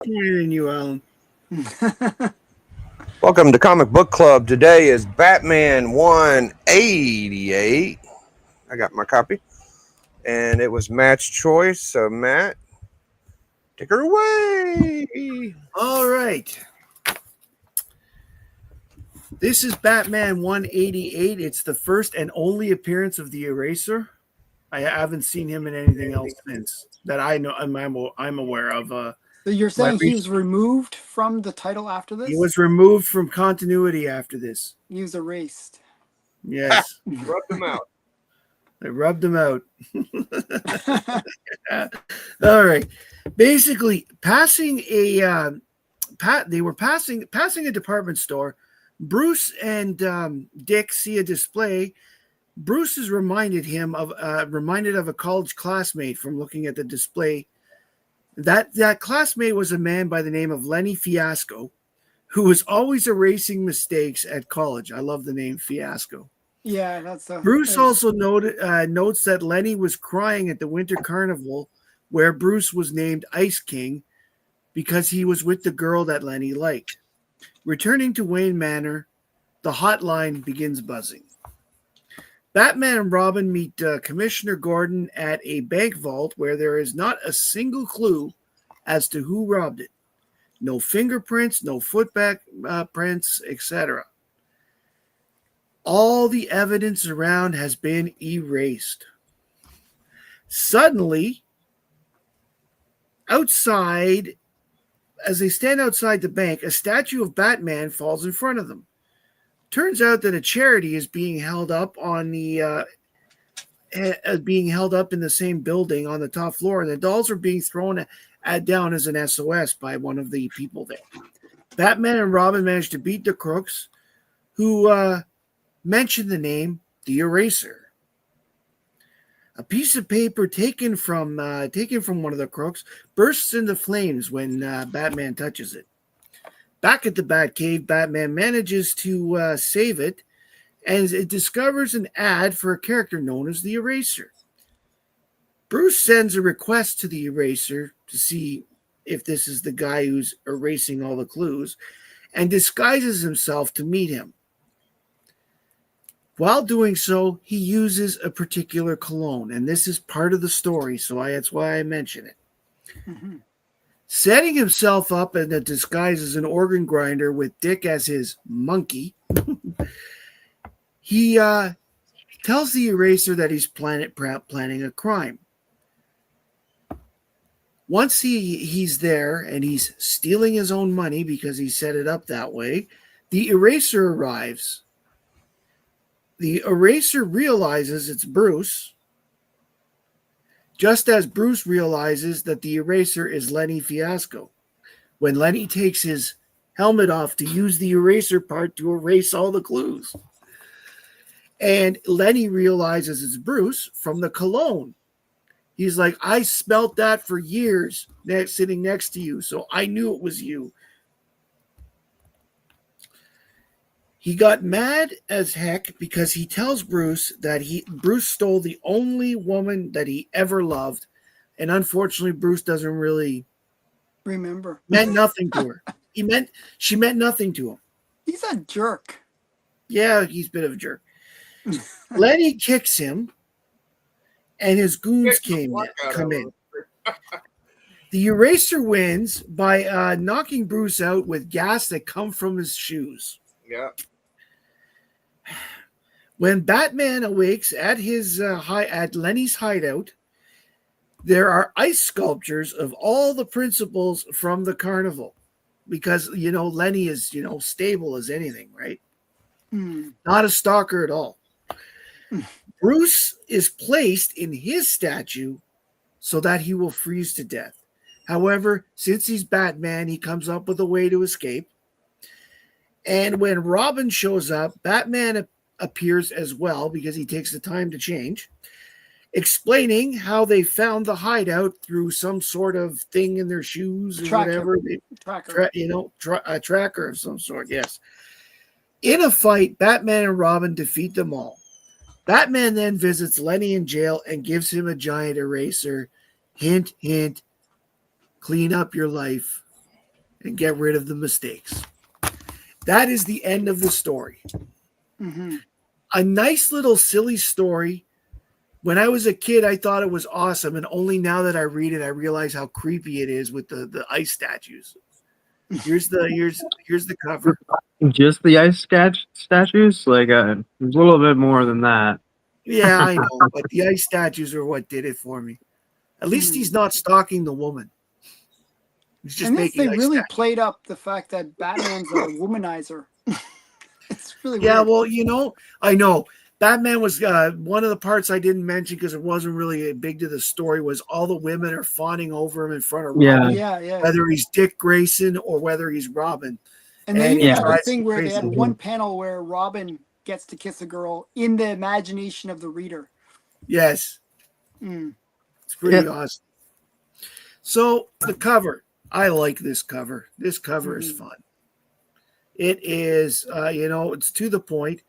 Hearing you, Alan. Welcome to Comic Book Club. Today is Batman 188. I got my copy. And it was Matt's choice. So, Matt, take her away. All right. This is Batman 188. It's the first and only appearance of the Eraser. I haven't seen him in anything else since that I know. I'm aware of. So you're saying he was removed from the title after this? He was removed from continuity after this. He was erased. Yes. Rub them out. They rubbed him out. All right. Basically, passing a passing a department store. Bruce and Dick see a display. Bruce is reminded of a college classmate from looking at the display. That classmate was a man by the name of Lenny Fiasco, who was always erasing mistakes at college. I love the name Fiasco. Yeah, that's Bruce also notes that Lenny was crying at the Winter Carnival, where Bruce was named Ice King because he was with the girl that Lenny liked. Returning to Wayne Manor, the hotline begins buzzing. Batman and Robin meet Commissioner Gordon at a bank vault where there is not a single clue as to who robbed it. No fingerprints, no footprints, etc. All the evidence around has been erased. Suddenly, outside, as they stand outside the bank, a statue of Batman falls in front of them. Turns out that a charity is being held up in the same building on the top floor, and the dolls are being thrown down as an SOS by one of the people there. Batman and Robin manage to beat the crooks, who mention the name the Eraser. A piece of paper taken from one of the crooks bursts into flames when Batman touches it. Back at the Batcave, Batman manages to save it, and it discovers an ad for a character known as the Eraser. Bruce sends a request to the Eraser to see if this is the guy who's erasing all the clues, and disguises himself to meet him. While doing so, he uses a particular cologne, and this is part of the story, so that's why I mention it. Mm-hmm. Setting himself up in a disguise as an organ grinder with Dick as his monkey, he tells the Eraser that he's planning a crime. Once he's there and he's stealing his own money because he set it up that way, the Eraser arrives. The Eraser realizes it's Bruce, just as Bruce realizes that the Eraser is Lenny Fiasco. When Lenny takes his helmet off to use the Eraser part to erase all the clues. And Lenny realizes it's Bruce from the cologne. He's like, I smelt that for years sitting next to you, so I knew it was you. He got mad as heck because he tells Bruce that Bruce stole the only woman that he ever loved, and unfortunately, Bruce doesn't really remember. Meant nothing to her. She meant nothing to him. He's a jerk. Yeah, he's a bit of a jerk. Lenny kicks him, and his goons come in. The Eraser wins by knocking Bruce out with gas that come from his shoes. Yeah. When Batman awakes at at Lenny's hideout, there are ice sculptures of all the principals from the carnival, because Lenny is stable as anything, right? Not a stalker at all. Bruce is placed in his statue so that he will freeze to death. However, since he's Batman, he comes up with a way to escape. And when Robin shows up, Batman appears as well because he takes the time to change, explaining how they found the hideout through some sort of thing in their shoes or whatever. A tracker of some sort, yes. In a fight, Batman and Robin defeat them all. Batman then visits Lenny in jail and gives him a giant eraser. Hint, hint, clean up your life. and get rid of the mistakes. That is the end of the story. Mm-hmm. A nice little silly story. When I was a kid, I thought it was awesome, and only now that I read it, I realize how creepy it is with the ice statues. Here's the cover. Just the ice statues? Like, there's a little bit more than that. Yeah, I know, but the ice statues are what did it for me. At least he's not stalking the woman. He's just And this, making they ice really statues. played up the fact that Batman's a womanizer. It's really Yeah, weird. well, you know, I know. Batman was one of the parts I didn't mention because it wasn't really big to the story was all the women are fawning over him in front of Yeah. Robin, Yeah. whether he's Dick Grayson or whether he's Robin. And they And even it had a drives thing me where they crazy. had one panel where Robin gets to kiss a girl in the imagination of the reader. Yes, Mm. it's pretty awesome. So the cover, I like this cover. This cover is fun. It is, it's to the point.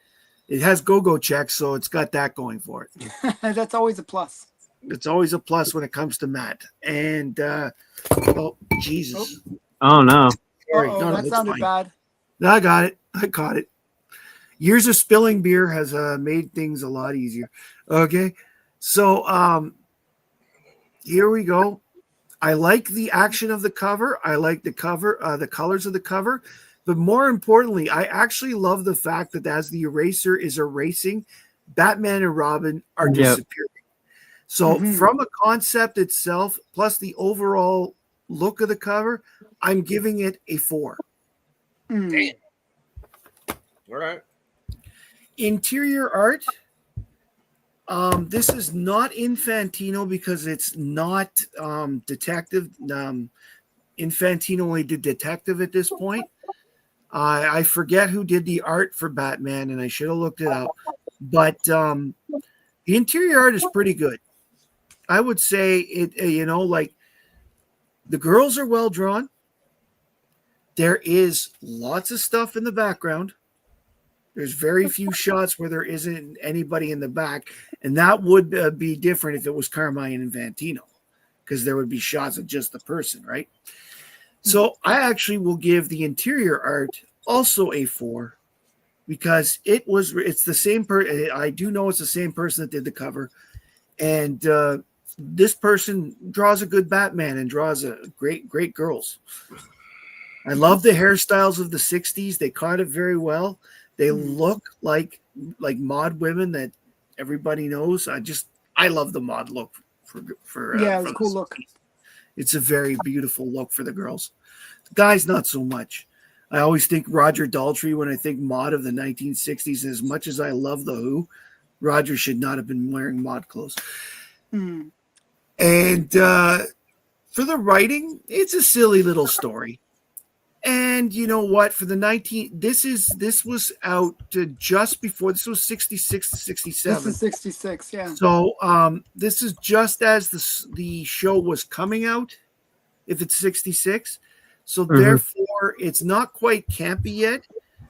It has go-go checks, so it's got that going for it. That's always a plus. It's always a plus when it comes to Matt. And oh Jesus, Oh, no. sorry, Uh-oh, no, that it's sounded fine. bad. No, I got it. I caught it. Years of spilling beer has made things a lot easier. Okay, so here we go. I like the action of the cover. I like the cover, the colors of the cover. But more importantly, I actually love the fact that as the eraser is erasing, Batman and Robin are Yep. disappearing. So Mhm. from a concept itself, plus the overall look of the cover, I'm giving it a 4. Mm. All right. Interior art. This is not Infantino because it's not detective. Infantino only did detective at this point. I forget who did the art for Batman, and I should have looked it up. But the interior art is pretty good. I would say it. Like the girls are well drawn. There is lots of stuff in the background. There's very few shots where there isn't anybody in the back, and that would be different if it was Carmine and Infantino, because there would be shots of just the person, right? So I actually will give the interior art also a 4 because it's the same I do know it's the same person that did the cover, and this person draws a good Batman and draws a great girls. I love the hairstyles of the 60s. They caught it very well. They look like mod women that everybody knows. I love the mod look for Yeah, it was from a cool the look. 60s. It's a very beautiful look for the girls. The guys, not so much. I always think Roger Daltrey when I think mod of the 1960s. As much as I love the Who, Roger should not have been wearing mod clothes. Mm. And for the writing, it's a silly little story. And you know what? For the this was out just before. This was 66 to 67. This is 66, yeah. So this is just as the show was coming out, if it's 66. So therefore, it's not quite campy yet.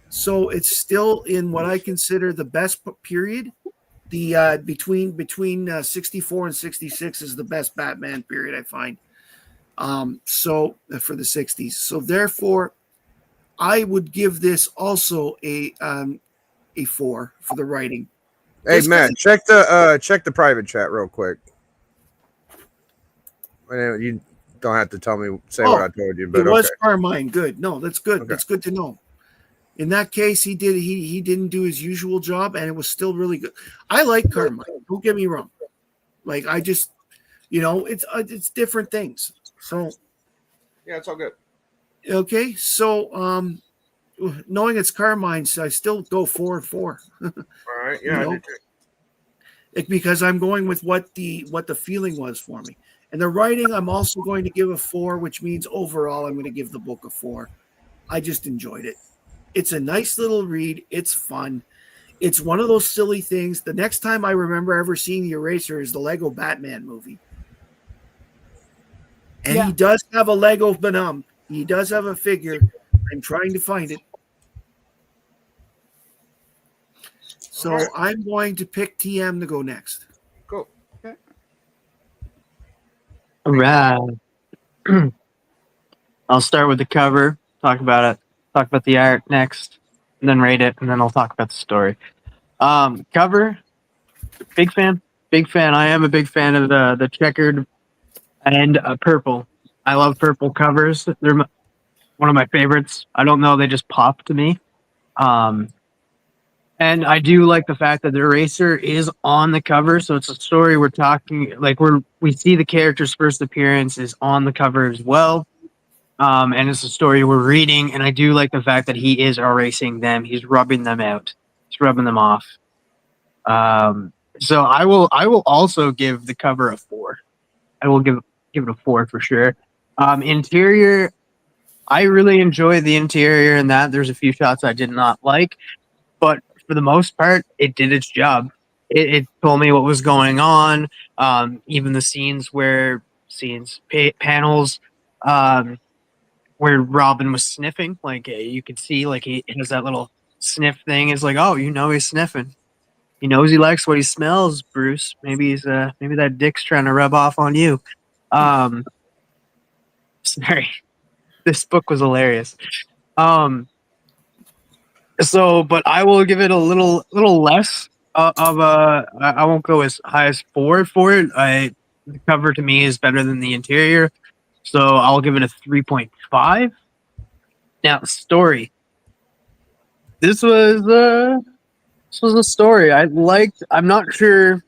So it's still in what I consider the best period. The between 64 and 66 is the best Batman period I find. So for the 60s. So therefore, I would give this also a 4 for the writing. Hey, It's Matt, check the private chat real quick. You don't have to tell me what I told you, but it was okay. Carmine. Good. No, that's good. Okay. That's good to know. In that case, he didn't do his usual job, and it was still really good. I like Carmine. Don't get me wrong. Like I just, it's different things. So Yeah, it's all good. okay, so knowing it's Carmine's, I still go 4 and 4. All right. Yeah, I do too. Because I'm going with what the feeling was for me. And the writing, I'm also going to give a 4, which means overall I'm going to give the book a 4. I just enjoyed it. It's a nice little read. It's fun. It's one of those silly things. The next time I remember ever seeing the eraser is the Lego Batman movie. And he does have a Lego Banum. He does have a figure. I'm trying to find it. So I'm going to pick TM to go next. Cool. All right. I'll start with the cover, talk about it, talk about the art next, and then rate it, and then I'll talk about the story. Cover, big fan. Big fan. I am a big fan of the checkered and purple. I love purple covers. They're one of my favorites. I don't know, they just pop to me. Um, and I do like the fact that the eraser is on the cover, so it's a story we're talking like we see the character's first appearance is on the cover as well. And it's a story we're reading, and I do like the fact that he is erasing them. He's rubbing them out. He's rubbing them off. So I will also give the cover a 4. I will give it a 4 for sure. Interior, I really enjoy the interior in that. There's a few shots I did not like, but for the most part, it did its job. It told me what was going on. Even the panels, where Robin was sniffing, like you could see, like he has that little sniff thing. It's like, oh, he's sniffing. He knows he likes what he smells, Bruce. Maybe maybe that dick's trying to rub off on you. Sorry, this book was hilarious. But I will give it a little less of a. I won't go as high as 4 for it. The cover to me is better than the interior, so I'll give it a 3.5. Now, story. This was a story I liked. I'm not sure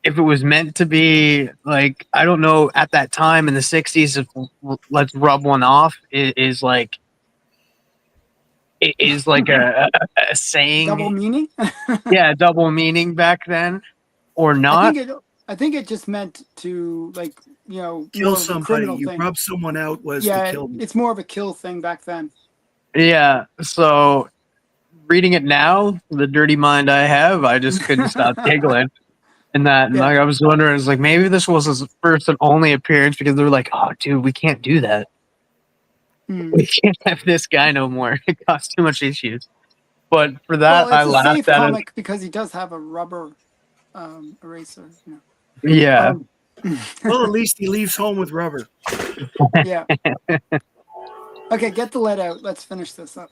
if it was meant to be like, I don't know, at that time in the 60s, if let's rub one off is like a saying. Double meaning? Yeah, double meaning back then, or not. I think it just meant to, like, Kill somebody. You thing. rub someone out was to kill them. It's more of a kill thing back then. Yeah, so reading it now, the dirty mind I have, I just couldn't stop giggling. And like, I was wondering, it's like, maybe this was his first and only appearance, because they were like, oh, dude, we can't do that. We can't have this guy no more. It costs too much issues. But for that, I laughed at it because he does have a rubber eraser. Yeah. Well, at least he leaves home with rubber. Yeah. Okay, get the lead out. Let's finish this up.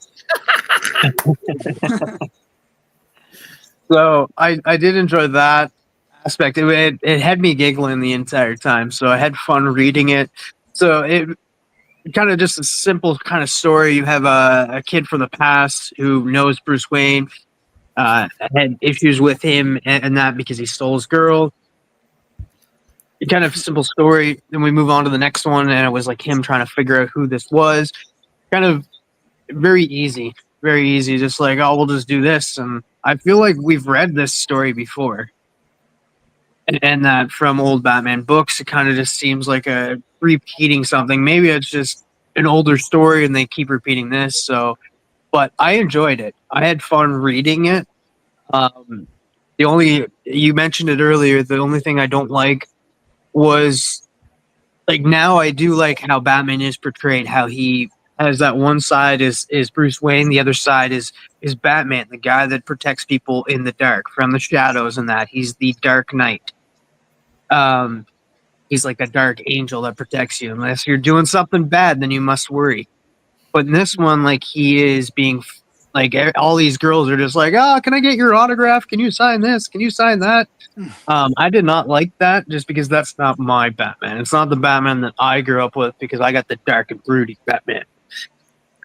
So I did enjoy that aspect. It had me giggling the entire time, so I had fun reading it. So it kind of just a simple kind of story. You have a kid from the past who knows Bruce Wayne, had issues with him and that because he stole his girl. Kind of simple story. Then we move on to the next one, and it was like him trying to figure out who this was. Kind of very easy. Just like, oh, we'll just do this. And I feel like we've read this story before. And that from old Batman books, it kind of just seems like a repeating something. Maybe it's just an older story and they keep repeating this. But I enjoyed it. I had fun reading it. You mentioned it earlier, the only thing I don't like was, like, now I do like how Batman is portrayed, how he has that one side is Bruce Wayne, the other side is Batman, the guy that protects people in the dark from the shadows, and that he's the Dark Knight. He's like a dark angel that protects you. Unless you're doing something bad, then you must worry. But in this one, like, he is being, like, all these girls are just like, oh, can I get your autograph? Can you sign this? Can you sign that? I did not like that, just because that's not my Batman. It's not the Batman that I grew up with, because I got the dark and broody Batman.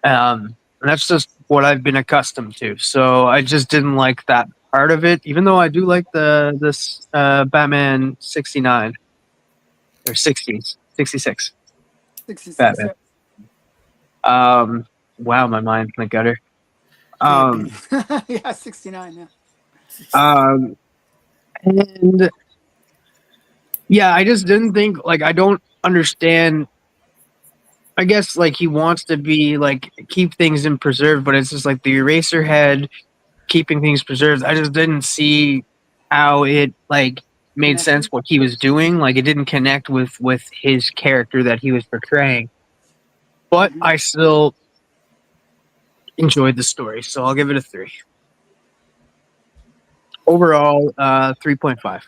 And that's just what I've been accustomed to. So I just didn't like that part of it, even though I do like this Batman 69 or 60s, 66. 66. Batman. Wow, my mind's in the gutter. Yeah, 69. Yeah. And yeah, I just didn't think, like, I don't understand. I guess, like, he wants to be, like, keep things in preserve, but it's just like the eraser head keeping things preserved. I just didn't see how it, like, made sense what he was doing. Like, it didn't connect with his character that he was portraying. But I still enjoyed the story, so I'll give it a 3. Overall, 3.5.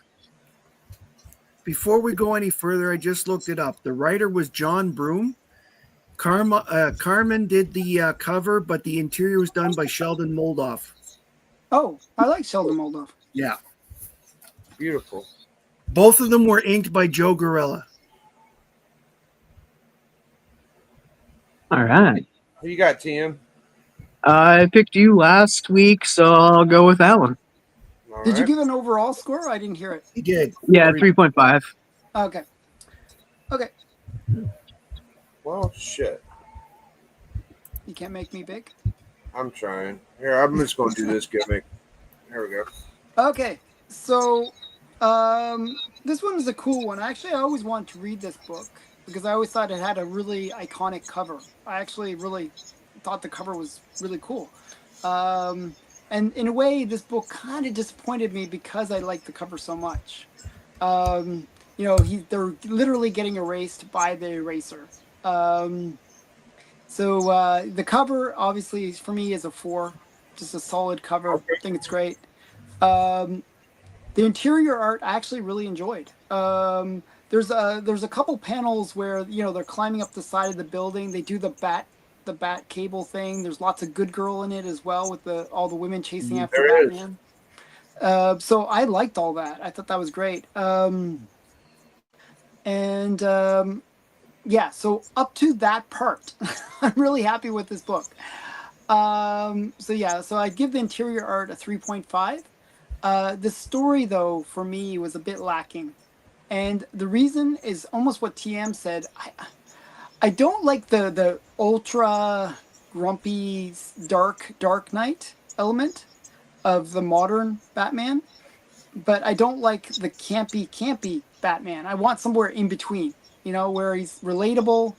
Before we go any further, I just looked it up. The writer was John Broome. Carmen did the cover, but the interior was done by Sheldon Moldoff. Oh, I like Sheldon Moldoff. Yeah. Beautiful. Both of them were inked by Joe Gorilla. All right. Who you got, Tim? I picked you last week, so I'll go with that one. All Did you right. give an overall score? I didn't hear it. He did. Yeah, 3.5. Okay. Okay. Well, shit. You can't make me big. I'm trying. Here, I'm just going to do this gimmick. There we go. Okay. So, this one is a cool one. Actually, I always wanted to read this book because I always thought it had a really iconic cover. I actually really thought the cover was really cool. And in a way, this book kind of disappointed me because I liked the cover so much. You know, they're literally getting erased by the eraser. So the cover, obviously, for me, is a 4. Just a solid cover. I think it's great. The interior art I actually really enjoyed. There's a couple panels where, you know, they're climbing up the side of the building. They do the bat cable thing. There's lots of Good Girl in it as well, with all the women chasing after There is. Batman. So I liked all that. I thought that was great. Yeah, so up to that part, I'm really happy with this book. So I give the interior art a 3.5. The story, though, for me was a bit lacking. And the reason is almost what TM said. I don't like the ultra grumpy dark Knight element of the modern Batman, but I don't like the campy Batman. I want somewhere in between, you know, where he's relatable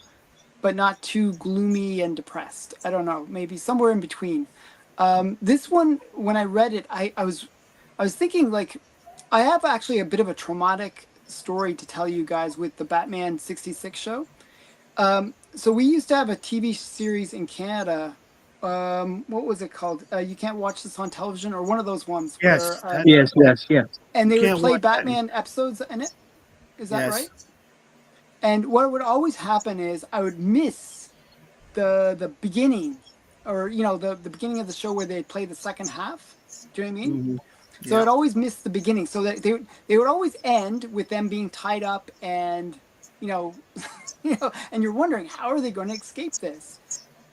but not too gloomy and depressed. I don't know, maybe somewhere in between. This one, when I read it, I was thinking, like, I have actually a bit of a traumatic story to tell you guys with the Batman 66 show. So we used to have a TV series in Canada. What was it called? You Can't Watch This on Television, or one of those ones. Yes, Where, Yes. and they would Can't play watch that. Batman episodes in it. Is that Yes. right? And what would always happen is I would miss the beginning, or, you know, the beginning of the show where they play the second half. Do you know what I mean? Mhm. So Yeah. I'd always miss the beginning. So that they would always end with them being tied up, and you know, and you're wondering, how are they going to escape this?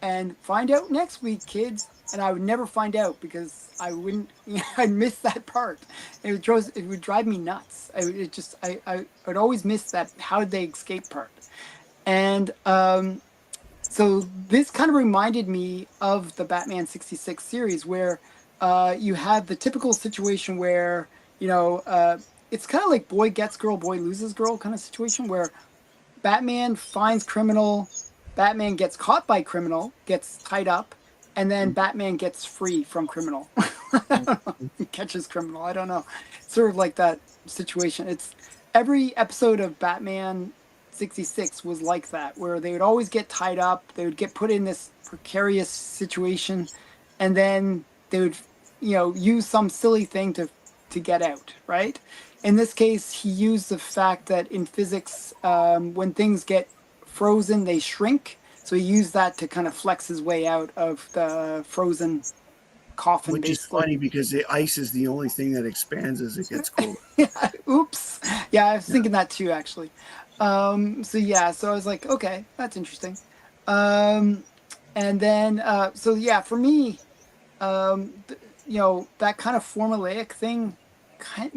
And find out next week, kids. And I would never find out because I wouldn't. I'd miss that part. It would drive me nuts. I would always miss that. How did they escape part? And so this kind of reminded me of the Batman 66 series, where you have the typical situation where, you know, it's kind of like boy gets girl, boy loses girl kind of situation, where Batman finds criminal, Batman gets caught by criminal, gets tied up, and then Batman gets free from criminal. He catches criminal. I don't know. It's sort of like that situation. It's every episode of Batman 66 was like that, where they would always get tied up, they would get put in this precarious situation, and then they would, you know, use some silly thing to get out, right? In this case, he used the fact that in physics, when things get frozen, they shrink. So he used that to kind of flex his way out of the frozen coffin. Which is basically. funny because the ice is the only thing that expands as it gets colder. Oops. Yeah, I was thinking that too, actually. So I was like, okay, that's interesting. And then, for me, you know, that kind of formulaic thing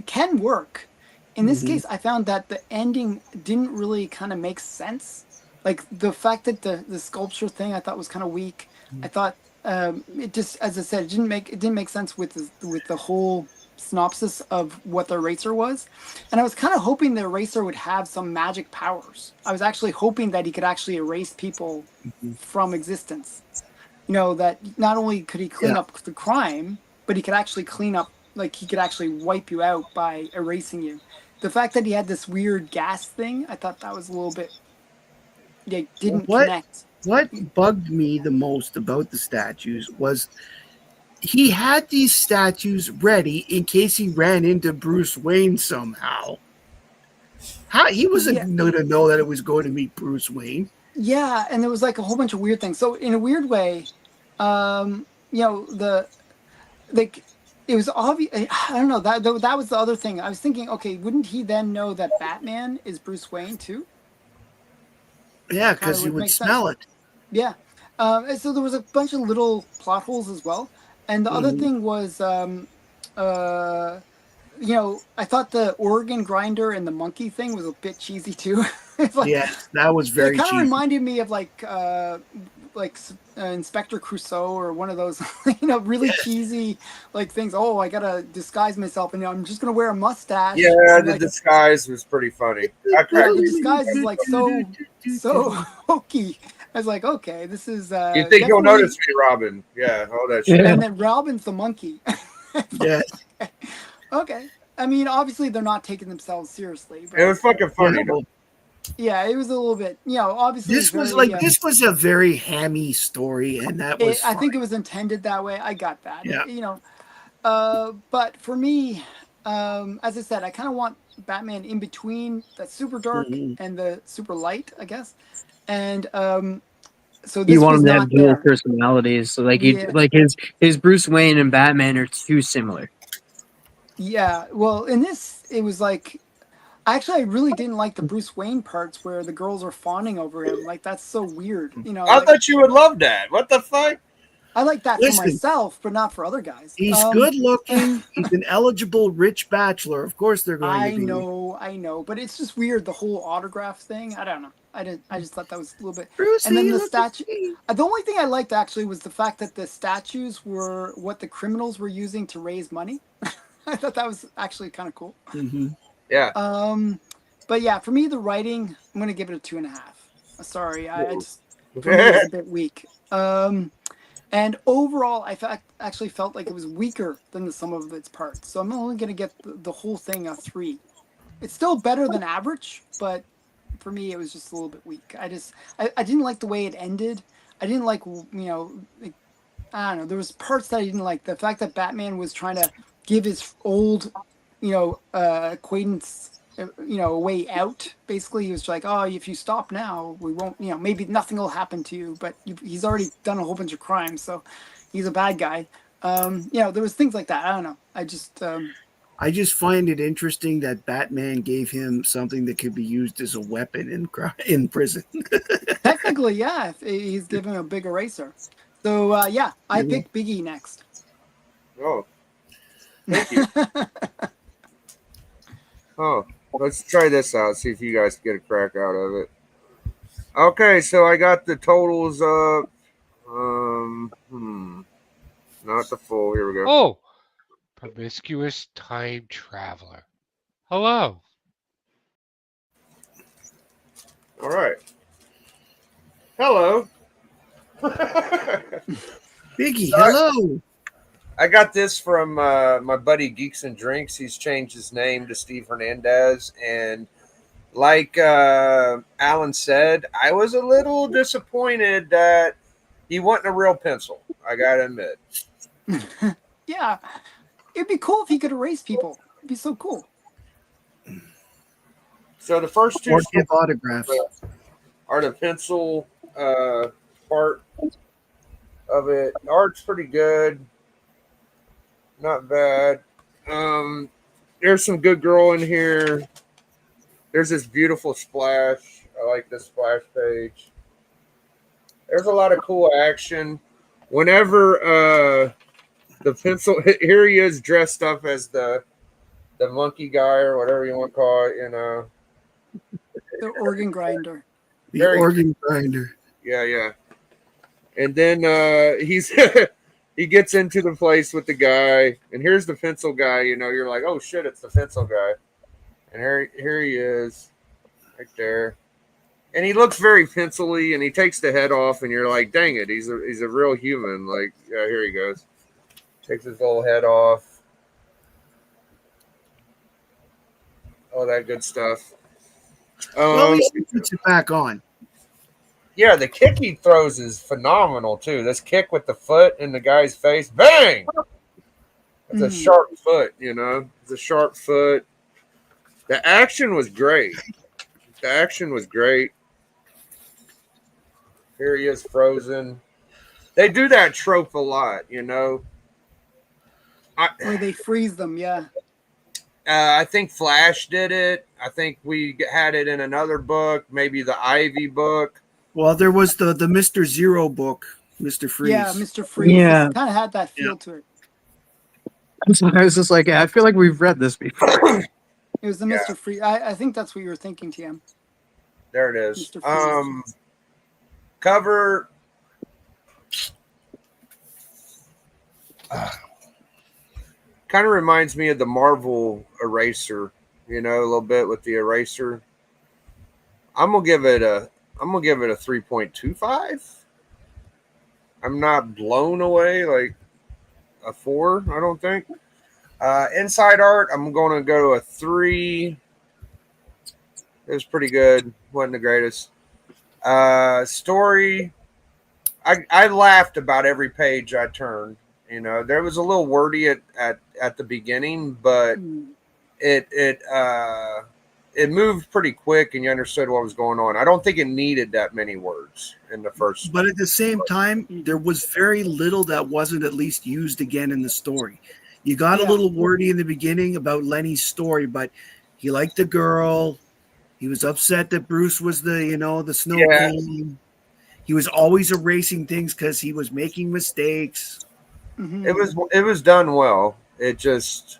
can work. In this case, I found that the ending didn't really kind of make sense. Like the fact that the sculpture thing I thought was kind of weak. I thought it just, as I said, it didn't make sense with the whole synopsis of what the eraser was. And I was kind of hoping the eraser would have some magic powers. I was actually hoping that he could actually erase people from existence. You know, that not only could he clean up the crime, but he could actually clean up, like he could actually wipe you out by erasing you. The fact that he had this weird gas thing, I thought that was a little bit, didn't connect. What bugged me the most about the statues was he had these statues ready in case he ran into Bruce Wayne somehow. How he wasn't going to know that it was going to meet Bruce Wayne. Yeah, and there was like a whole bunch of weird things. So in a weird way, you know, like it was obvious. I don't know, that was the other thing. I was thinking, okay, wouldn't he then know that Batman is Bruce Wayne too? Yeah, Kind because of you would would make sense. smell it. Yeah. And so there was a bunch of little plot holes as well. And the other Mhm. thing was, you know, I thought the organ grinder and the monkey thing was a bit cheesy too. It's like Yes, that was it very kind of cheesy. reminded me of like Inspector Clouseau or one of those, you know, really Yes. cheesy like things. Oh, I gotta disguise myself, and I'm just gonna wear a mustache Yeah, and the like, disguise was pretty funny. I yeah, cracked. the disguise is like so hokey. I was like, okay, this is You think he'll definitely. notice me, Robin? Yeah, all that shit. Yeah. And then Robin's the monkey. Yes. Okay. I mean, obviously they're not taking themselves seriously, It but was fucking Yeah, funny. well, yeah, it was a little bit, you know, obviously this was very. like this was a very hammy story, and that was I fine. think it was intended that way. I got that. Yeah. You know, but for me, as I said, I kind of want Batman in between the super dark Mhm. and the super light, I guess. And so You this want was him to have not dual there. personalities, so like Yeah. his Bruce Wayne and Batman are too similar. Yeah. Well, in this, it was like actually I really didn't like the Bruce Wayne parts where the girls are fawning over him. Like that's so weird. You know, I like thought you would love that. What the fuck? I like that for Listen, myself, but not for other guys. he's good looking. He's an eligible rich bachelor. Of course, they're going to be. I know, but it's just weird the whole autograph thing. I don't know. I just thought that was a little bit. And then Brucey, the look at statue. me. The only thing I liked actually was the fact that the statues were what the criminals were using to raise money. I thought that was actually kind of cool. Mhm. Yeah. But yeah, for me the writing, I'm gonna give it a 2.5. Sorry, I just for me it was a bit weak. And overall, actually felt like it was weaker than the sum of its parts. So I'm only gonna get the whole thing a 3. It's still better than average, but for me, it was just a little bit weak. I didn't like the way it ended. I didn't like, you know, like, I don't know. There was parts that I didn't like. The fact that Batman was trying to give his old, you know, acquaintance, you know, a way out. Basically, he was like, "Oh, if you stop now, we won't. You know, maybe nothing will happen to you." But he's already done a whole bunch of crimes, so he's a bad guy. You know, there was things like that. I don't know. I just find it interesting that Batman gave him something that could be used as a weapon in prison. Technically, yeah, if he's giving a big eraser. So yeah, I picked Biggie next. Oh, thank you. Oh, let's try this out. See if you guys get a crack out of it. Okay, so I got the totals up. Not the full. Here we go. Oh, promiscuous time traveler. Hello. All right. Hello. Biggie, hello. I got this from my buddy Geeks and Drinks. He's changed his name to Steve Hernandez. And like Alan said, I was a little disappointed that he wasn't a real pencil. I got to admit. Yeah, it'd be cool if he could erase people. It'd be so cool. So the first two Or give autographs. are the pencil part of it. Art's pretty good. Not bad. There's some good girl in here. There's this beautiful splash. I like this splash page. There's a lot of cool action. Whenever the pencil, here he is dressed up as the monkey guy or whatever you want to call it, you know. The organ grinder. The Very- organ grinder. Yeah. And then he's he gets into the place with the guy, and here's the pencil guy. You know, you're like, oh shit, it's the pencil guy. And here he is, right there. And he looks very pencil-y, and he takes the head off, and you're like, dang it, he's a real human. Like, yeah, here he goes. Takes his little head off. All that good stuff. Well, at least he puts it back on. Yeah, the kick he throws is phenomenal too. This kick with the foot in the guy's face, bang! It's a sharp foot, you know. It's a sharp foot. The action was great. Here he is, frozen. They do that trope a lot, you know. Or they freeze them, yeah. I think Flash did it. I think we had it in another book, maybe the Ivy book. Well, there was the Mr. Zero book, Mr. Freeze. Yeah, Mr. Freeze. Yeah. Kind of had that feel to it. I was just like, I feel like we've read this before. It was the Mr. Freeze. I think that's what you were thinking, TM. There it is. Mr. Freeze. Cover. Kind of reminds me of the Marvel Eraser, you know, a little bit with the Eraser. I'm gonna give it a 3.25. I'm not blown away like a 4, I don't think. Inside art, I'm going to go to a 3. It was pretty good. Wasn't the greatest. Story, I laughed about every page I turned. You know, there was a little wordy at the beginning, but it moved pretty quick, and you understood what was going on. I don't think it needed that many words in the first. But at the same time, there was very little that wasn't at least used again in the story. You got a little wordy in the beginning about Lenny's story, but he liked the girl. He was upset that Bruce was the Snow King. He was always erasing things because he was making mistakes. Mm-hmm. It was done well. It just,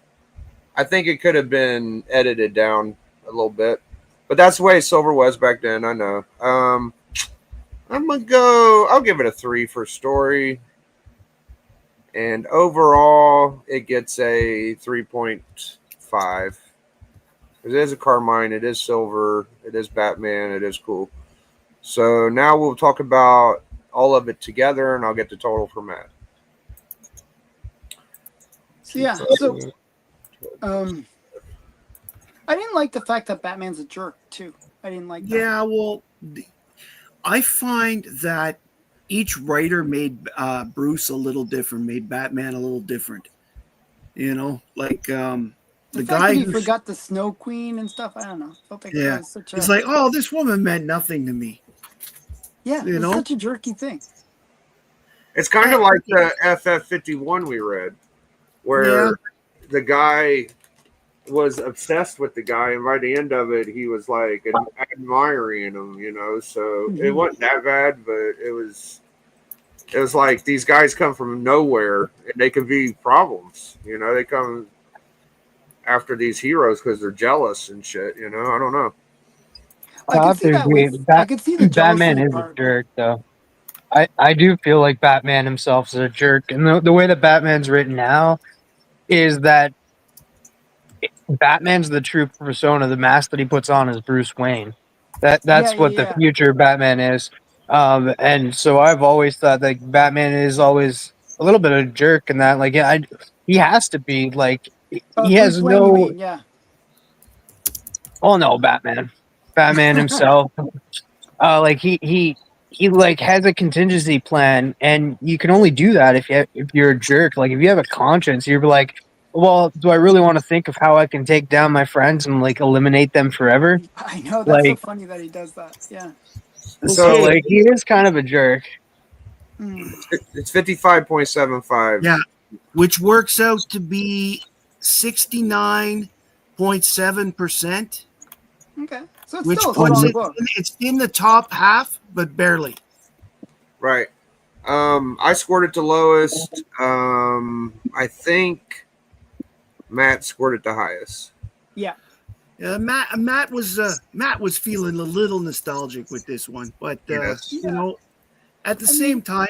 I think it could have been edited down a little bit, but that's the way Silver was back then. I know. I'll give it a 3 for story, and overall it gets a 3.5. It is a Carmine, it is Silver, it is Batman, it is cool. So now we'll talk about all of it together, and I'll get the total for Matt. So I didn't like the fact that Batman's a jerk too. I didn't like that. Yeah, well, I find that each writer made Bruce a little different, made Batman a little different. You know, like the guy who who forgot the Snow Queen and stuff. I don't know. Felt like that was such a, it's like, oh, this woman meant nothing to me. Yeah, it's such a jerky thing. It's kind of like the FF51 we read, where the guy was obsessed with the guy, and by the end of it, he was like admiring him, you know. So it wasn't that bad, but it was like these guys come from nowhere, and they can be problems, you know. They come after these heroes because they're jealous and shit, you know. I don't know. I could see the Batman is a jerk, though. I do feel like Batman himself is a jerk, and the way that Batman's written now is that Batman's the true persona. The mask that he puts on is Bruce Wayne. That's what the future Batman is. And so I've always thought that Batman is always a little bit of a jerk, and that like he has to be like he has Wayne, no. you mean, yeah. Oh no, Batman himself. Like he like has a contingency plan, and you can only do that if you're a jerk. Like if you have a conscience, you're like, well, do I really want to think of how I can take down my friends and like eliminate them forever? I know, that's so funny that he does that. Yeah. So like he is kind of a jerk. It's 55.75. Yeah, which works out to be 69.7%. Okay, so it's Which still a puts strong it book. it's in the top half, but barely. Right. I scored it the lowest. I think Matt scored it the highest. Yeah. Matt was feeling a little nostalgic with this one, but you know, at the same time,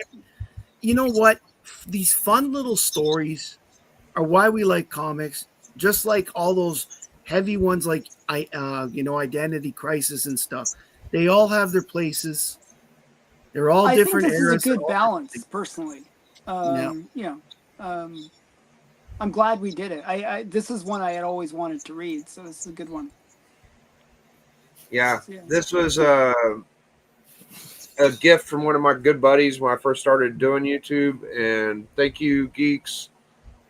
you know what? These fun little stories are why we like comics. Just like all those heavy ones, like Identity Crisis and stuff. They all have their places. They're all different eras. I think this is a good balance, personally. I'm glad we did it. This is one I had always wanted to read, so this is a good one. Yeah, this was a gift from one of my good buddies when I first started doing YouTube, and thank you, geeks,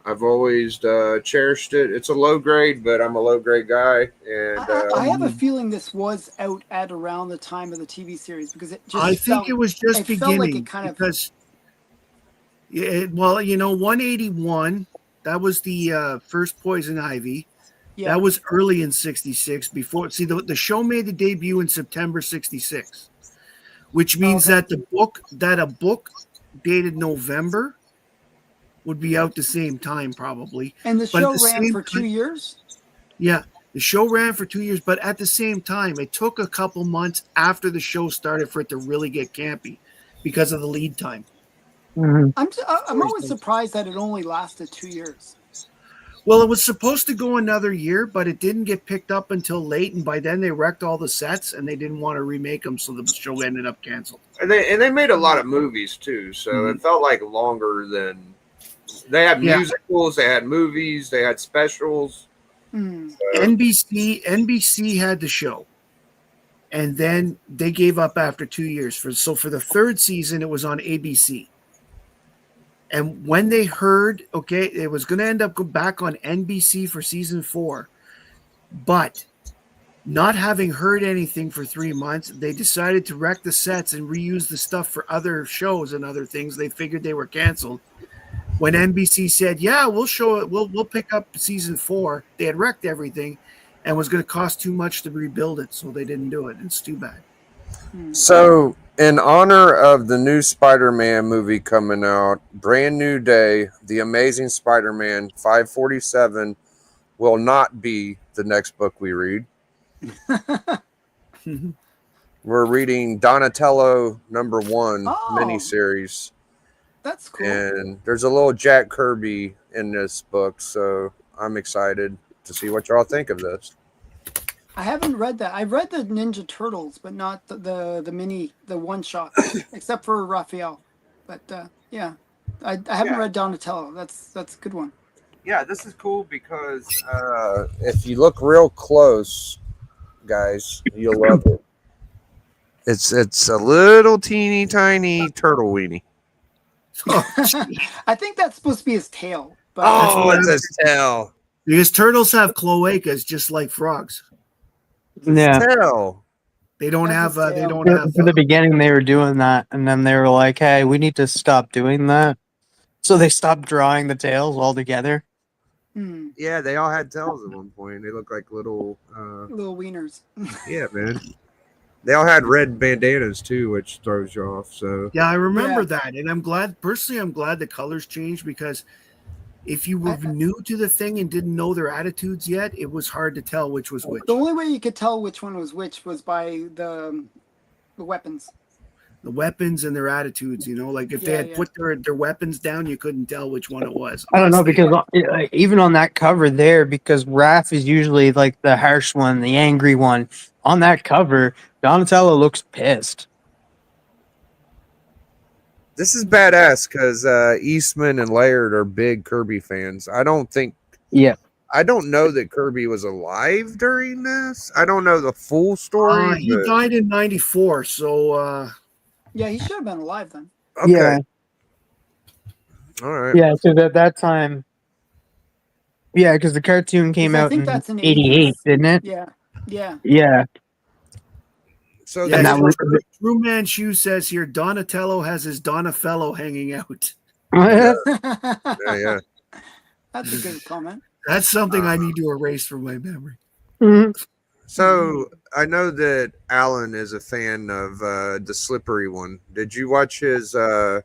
I've always cherished it. It's a low grade, but I'm a low grade guy, and I have a feeling this was out at around the time of the TV series because it just I think it was just it felt like beginning it kind of because, well, 181. That was the first Poison Ivy. yeah. That was early in '66. Before, see, the show made the debut in September '66, which means Okay. that a book dated November would be out the same time probably. And the But at show the ran same for 2 time- years. Yeah, the show ran for 2 years, but at the same time, it took a couple months after the show started for it to really get campy because of the lead time. Mhm. I'm always surprised that it only lasted 2 years. Well, it was supposed to go another year, but it didn't get picked up until late, and by then they wrecked all the sets, and they didn't want to remake them, so the show ended up canceled. and they made a lot of movies too, so it felt like longer than they had Yeah. musicals, they had movies, they had specials. Hmm. So, NBC had the show, and then they gave up after 2 years. For the third season, it was on ABC. And when they heard, okay, it was going to end up go back on NBC for season 4, but not having heard anything for 3 months, they decided to wreck the sets and reuse the stuff for other shows and other things. They figured they were canceled. When NBC said, "Yeah, we'll show it. We'll pick up season 4," they had wrecked everything, and was going to cost too much to rebuild it, so they didn't do it. It's too bad. so in honor of the new Spider-Man movie coming out, Brand New Day, The Amazing Spider-Man 547 will not be the next book we read. We're reading Donatello #1 Oh. miniseries, That's cool. and there's a little Jack Kirby in this book, so I'm excited to see what y'all think of this. I haven't read that. I've read the Ninja Turtles, but not the one shot, except for Raphael. But yeah, I haven't Yeah. read Donatello. That's a good one. Yeah, this is cool because if you look real close, guys, you'll love it. It's a little teeny tiny turtle weenie. I think that's supposed to be his tail. But Oh, what it's his tail. Because turtles have cloacas just like frogs. Yeah. Tail. They don't That's have. his They tail. don't For have. the beginning, they were doing that, and then they were like, "Hey, we need to stop doing that." So they stopped drawing the tails altogether. hmm, Yeah, they all had tails at one point. They look like little. little wieners. Yeah, man. They all had red bandanas too, which throws you off. So Yeah, I remember Yeah. that, and I'm glad. Personally, I'm glad the colors changed because if you were I- new to the thing and didn't know their attitudes yet, it was hard to tell which was which. The only way you could tell which one was which was by the weapons. The weapons and their attitudes, like if they Yeah, had yeah. put their weapons down, you couldn't tell which one it was. I don't know Honestly. because even on that cover there, because Raph is usually like the harsh one, the angry one. On that cover, Donatello looks pissed. this is badass because Eastman and Laird are big Kirby fans. I don't know that Kirby was alive during this. I don't know the full story. He but- died in '94, so Yeah, he should have been alive then. okay. Yeah, All right. yeah. So at that time, yeah, because the cartoon came I out think in that's in the '88, 80s. didn't it? Yeah, yeah. Yeah. So yeah. And that was True Man Shoe says here, Donatello has his Donatello hanging out. yeah, yeah. That's a good comment. That's something I need to erase from my memory. Mhm. So I know that Alan is a fan of the Slippery one. Did you watch his The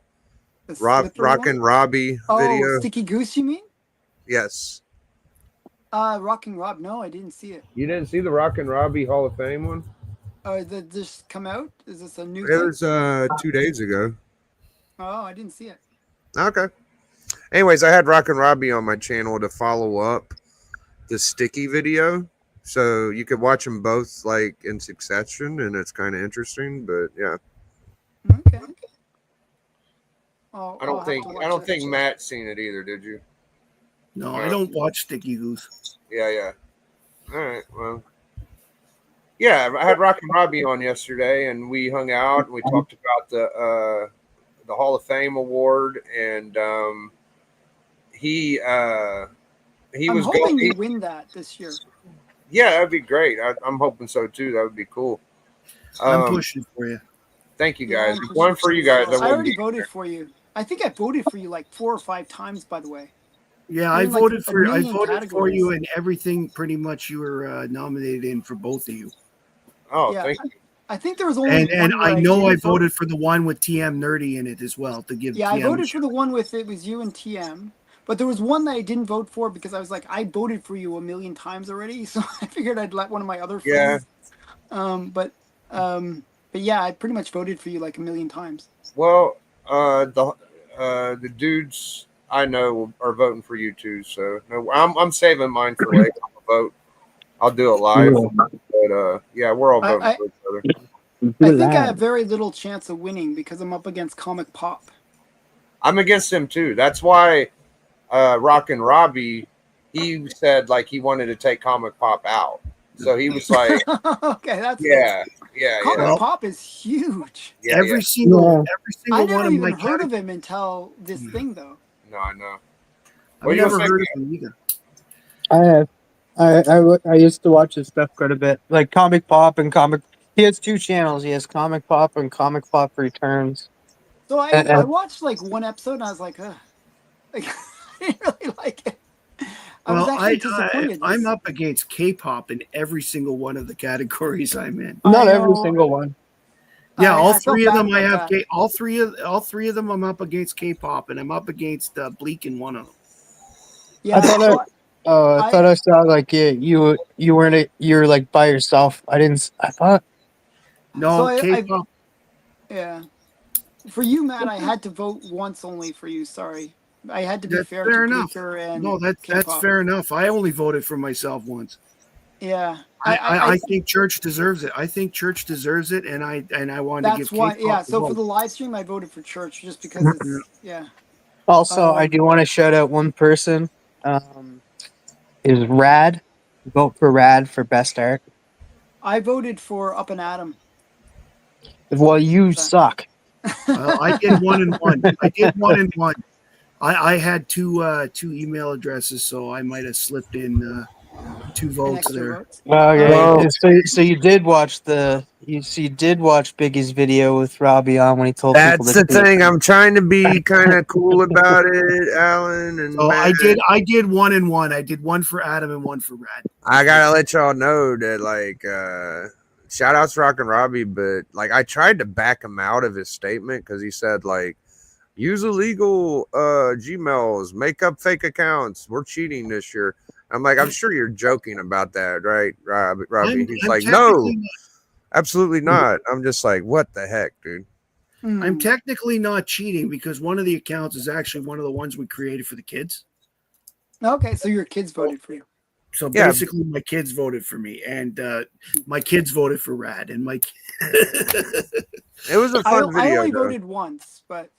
slippery Rockin' one? Robbie Oh, video? Sticky Goose, you mean? Yes. Rocking Rob. No, I didn't see it. You didn't see the Rockin' Robbie Hall of Fame one? Did this come out? Is this a new It thing? was 2 days ago. Oh, I didn't see it. Okay. Anyways, I had Rockin' Robbie on my channel to follow up the Sticky video. So you could watch them both like in succession, and it's kind of interesting. But yeah, Okay. Oh, I don't think Matt's seen it either. Did you? No, I don't watch Sticky Goose. Yeah. All right. Well, yeah, I had Rockin' Robbie on yesterday, and we hung out and we talked about the Hall of Fame award, and he I'm was hoping going. you win that this year. Yeah, that'd be great. I'm hoping so too. That would be cool. I'm pushing for you. Thank you Yeah, guys. I'm If one pushing for you as guys. well. I wouldn't already be voted there. for you. I think I voted for you like 4 or 5 times, by the way. Yeah, You're I in, like, voted a for million for categories. you, and everything pretty much you were nominated in for both of you. Oh, Yeah, thank you. I think there was only And one where I I know I didn't vote. voted for the one with TM Nerdy in it as well to give Yeah, I TM. voted for the one with it was you and TM. But there was one that I didn't vote for because I was like, I voted for you a million times already, so I figured I'd let one of my other Yeah. friends. But yeah, I pretty much voted for you like a million times. Well, the dudes I know are voting for you too. So no, I'm saving mine for later. I'll vote. I'll do it live. But yeah, we're all voting for each other. I think I have very little chance of winning because I'm up against Comic Pop. I'm against him too. That's why Rockin' Robbie, he said like he wanted to take Comic Pop out. So he was like, Okay, that's yeah, yeah, Comic yeah, Pop is huge. yeah, every yeah. single I one never of even my heard of him until this thing, though. No, I know. I've What you never gonna say, heard of him either. I have. I used to watch his stuff quite a bit, like Comic Pop and Comic. He has 2 channels. He has Comic Pop and Comic Pop Returns. So And, I and watched like one episode and I was like, ugh. Like, I didn't really like it. I was Well, actually disappointed. I'm up against K-pop in every single one of the categories I'm in. not I every know. single one. Yeah, all I felt three of bad them I about have that. all three of them I'm up against K-pop, and I'm up against Bleak in one of them. Yeah, I thought so I thought I saw like you weren't you're like by yourself. I didn't. I thought No, I K-pop. yeah. For you, Matt, I had to vote once only for you. Sorry, I had to be That's fair to fair enough. Bleaker and No, that's K-pop. fair enough. I only voted for myself once. Yeah, I think Church deserves it. I think Church deserves it, and I wanted to that's give why. K-pop Yeah, a so for vote. the live stream, I voted for Church just because it's yeah. also I do want to shout out one person. Is Rad. Vote for Rad for best art. I voted for Up and Atom. Well, you suck. I did 1 and 1. I did 1 and 1. I had two email addresses, so I might have slipped in 2 An votes extra there. vote. Okay, Well- so you did watch you did watch Biggie's video with Robbie on when he told people That's to the thing. I'm trying to be kind of cool about it, Alan and So Matt. I did 1 and 1. I did 1 for Adam and 1 for Rad. I gotta let y'all know that like shout outs to Rockin' Robbie, but like I tried to back him out of his statement because he said like use illegal Gmails, make up fake accounts. We're cheating this year. I'm like, I'm sure you're joking about that, right, Robbie? He's I'm like, no, technically- absolutely not. I'm just like, what the heck, dude? I'm technically not cheating because one of the accounts is actually one of the ones we created for the kids. Okay, so your kids voted for you. So Yeah. basically, my kids voted for me, and my kids voted for Rad, and my. It was a fun I video. only though. voted once, but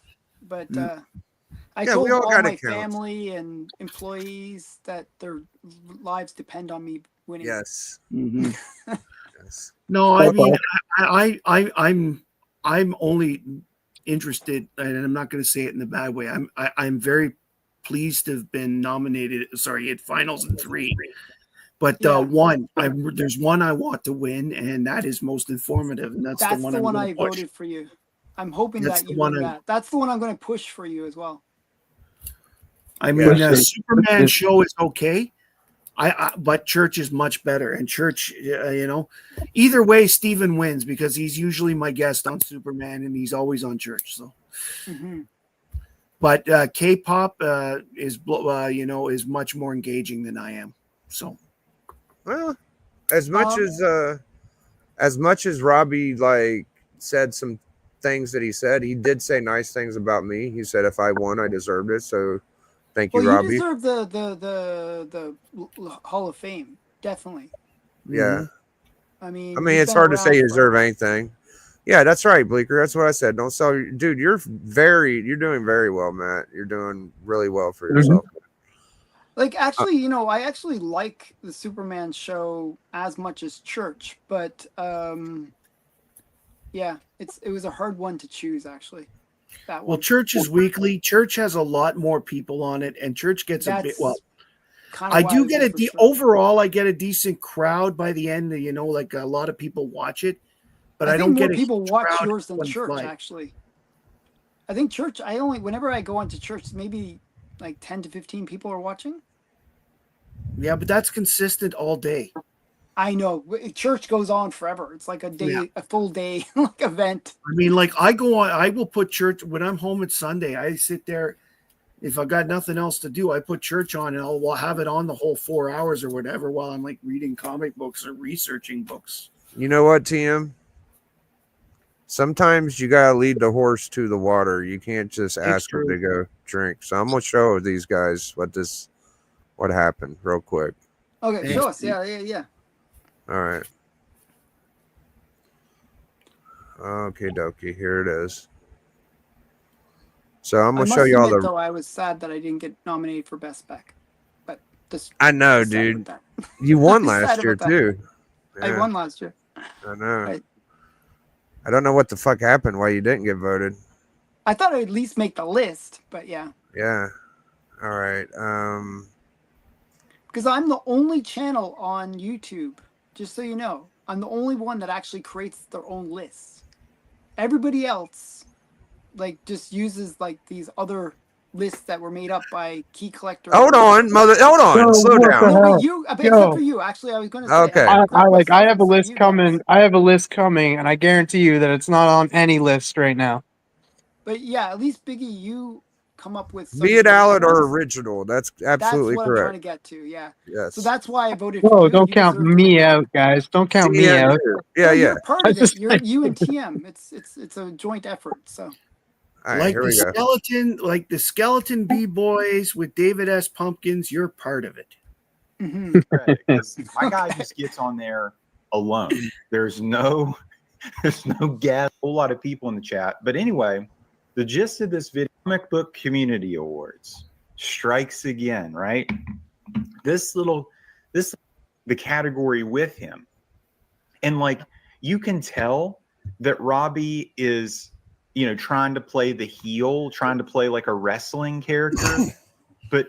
I Yeah, told we all all got my accounts. family and employees that their lives depend on me winning. Yes. Mhm. Yes. No, I mean, I'm only interested, and I'm not going to say it in a bad way. I'm very pleased to have been nominated. Sorry, at finals in 3, but Yeah. there's one I want to win, and that is most informative, and that's the one I'm I going to push. voted for you. I'm hoping That's that the you one win I- that. That's the one I'm going to push for you as well. I mean, Yeah. Superman show is okay. But Church is much better, and Church, either way, Steven wins because he's usually my guest on Superman, and he's always on Church. So, Hmm. but K-pop is much more engaging than I am. So, Well, as much as Robbie like said some things that he said, he did say nice things about me. He said if I won, I deserved it. So thank you, Well, Robbie. you deserve the Hall of Fame, definitely. Yeah. I mean, I mean, you've it's been hard to say you around deserve forever. anything. Yeah, that's right, Bleeker. That's what I said. Don't sell your dude. You're doing very well, Matt. You're doing really well for yourself. Like, actually, I actually like the Superman show as much as Church, but yeah, it was a hard one to choose, actually. that Well, one. Church is weekly. Church has a lot more people on it, and Church gets a bit. That's Well, kind of I why do was get in a for Church. overall. I get a decent crowd by the end. Like a lot of people watch it, but I, think don't more get a people huge watch crowd yours than when it's Church, live. actually. I think Church, whenever I go onto Church, maybe like 10 to 15 people are watching. Yeah, but that's consistent all day. I know. Church goes on forever. It's like a day, Yeah. a full day like event. I mean, like I go on. I will put Church when I'm home at Sunday. I sit there. If I got nothing else to do, I put Church on, and I'll have it on the whole 4 hours or whatever while I'm like reading comic books or researching books. You know what, TM? Sometimes you gotta lead the horse to the water. You can't just ask them true. to go drink. So I'm gonna show these guys what happened real quick. Okay, Thanks, show us. Steve. Yeah. All right. Okay, dokie. Here it is. So I'm I gonna must show you all admit, the. though, I was sad that I didn't get nominated for Best Spec. But this. I know, sad dude. about that. You won I'm sad last year about that. too. I Yeah, won last year. I know. Right. I don't know what the fuck happened. Why you didn't get voted? I thought I'd at least make the list, but yeah. Yeah. All right. Because I'm the only channel on YouTube, just so you know. I'm the only one that actually creates their own lists. Everybody else, like, just uses, like, these other lists that were made up by Key Collector. Hold on, Hold on. Yo, Slow what the down. No, hell? but you, Yo. except for you, actually, I was going to say. Okay. I was gonna I have a say list you coming. guys. I have a list coming, and I guarantee you that it's not on any list right now. But yeah, at least Biggie, you come up with some Be it unique Allen or ones. original. That's That's absolutely what I'm trying to correct. get to, yeah. Yes. So that's why I voted for Whoa! you. Don't You count deserve to me win. out, guys. Don't count me TM, out. yeah, No, yeah. you're part I of it. just- You're you and TM. It's a joint effort. So All right, Like here the we go. skeleton B-boys with David S. Pumpkins, you're part of it. mhm. credit, 'cause my guy just gets on there alone. There's no gas, a whole lot of people in the chat. But anyway, the gist of this video, Comic Book Community Awards strikes again, right? The category with him. And like you can tell that Robbie is, trying to play the heel, trying to play like a wrestling character, but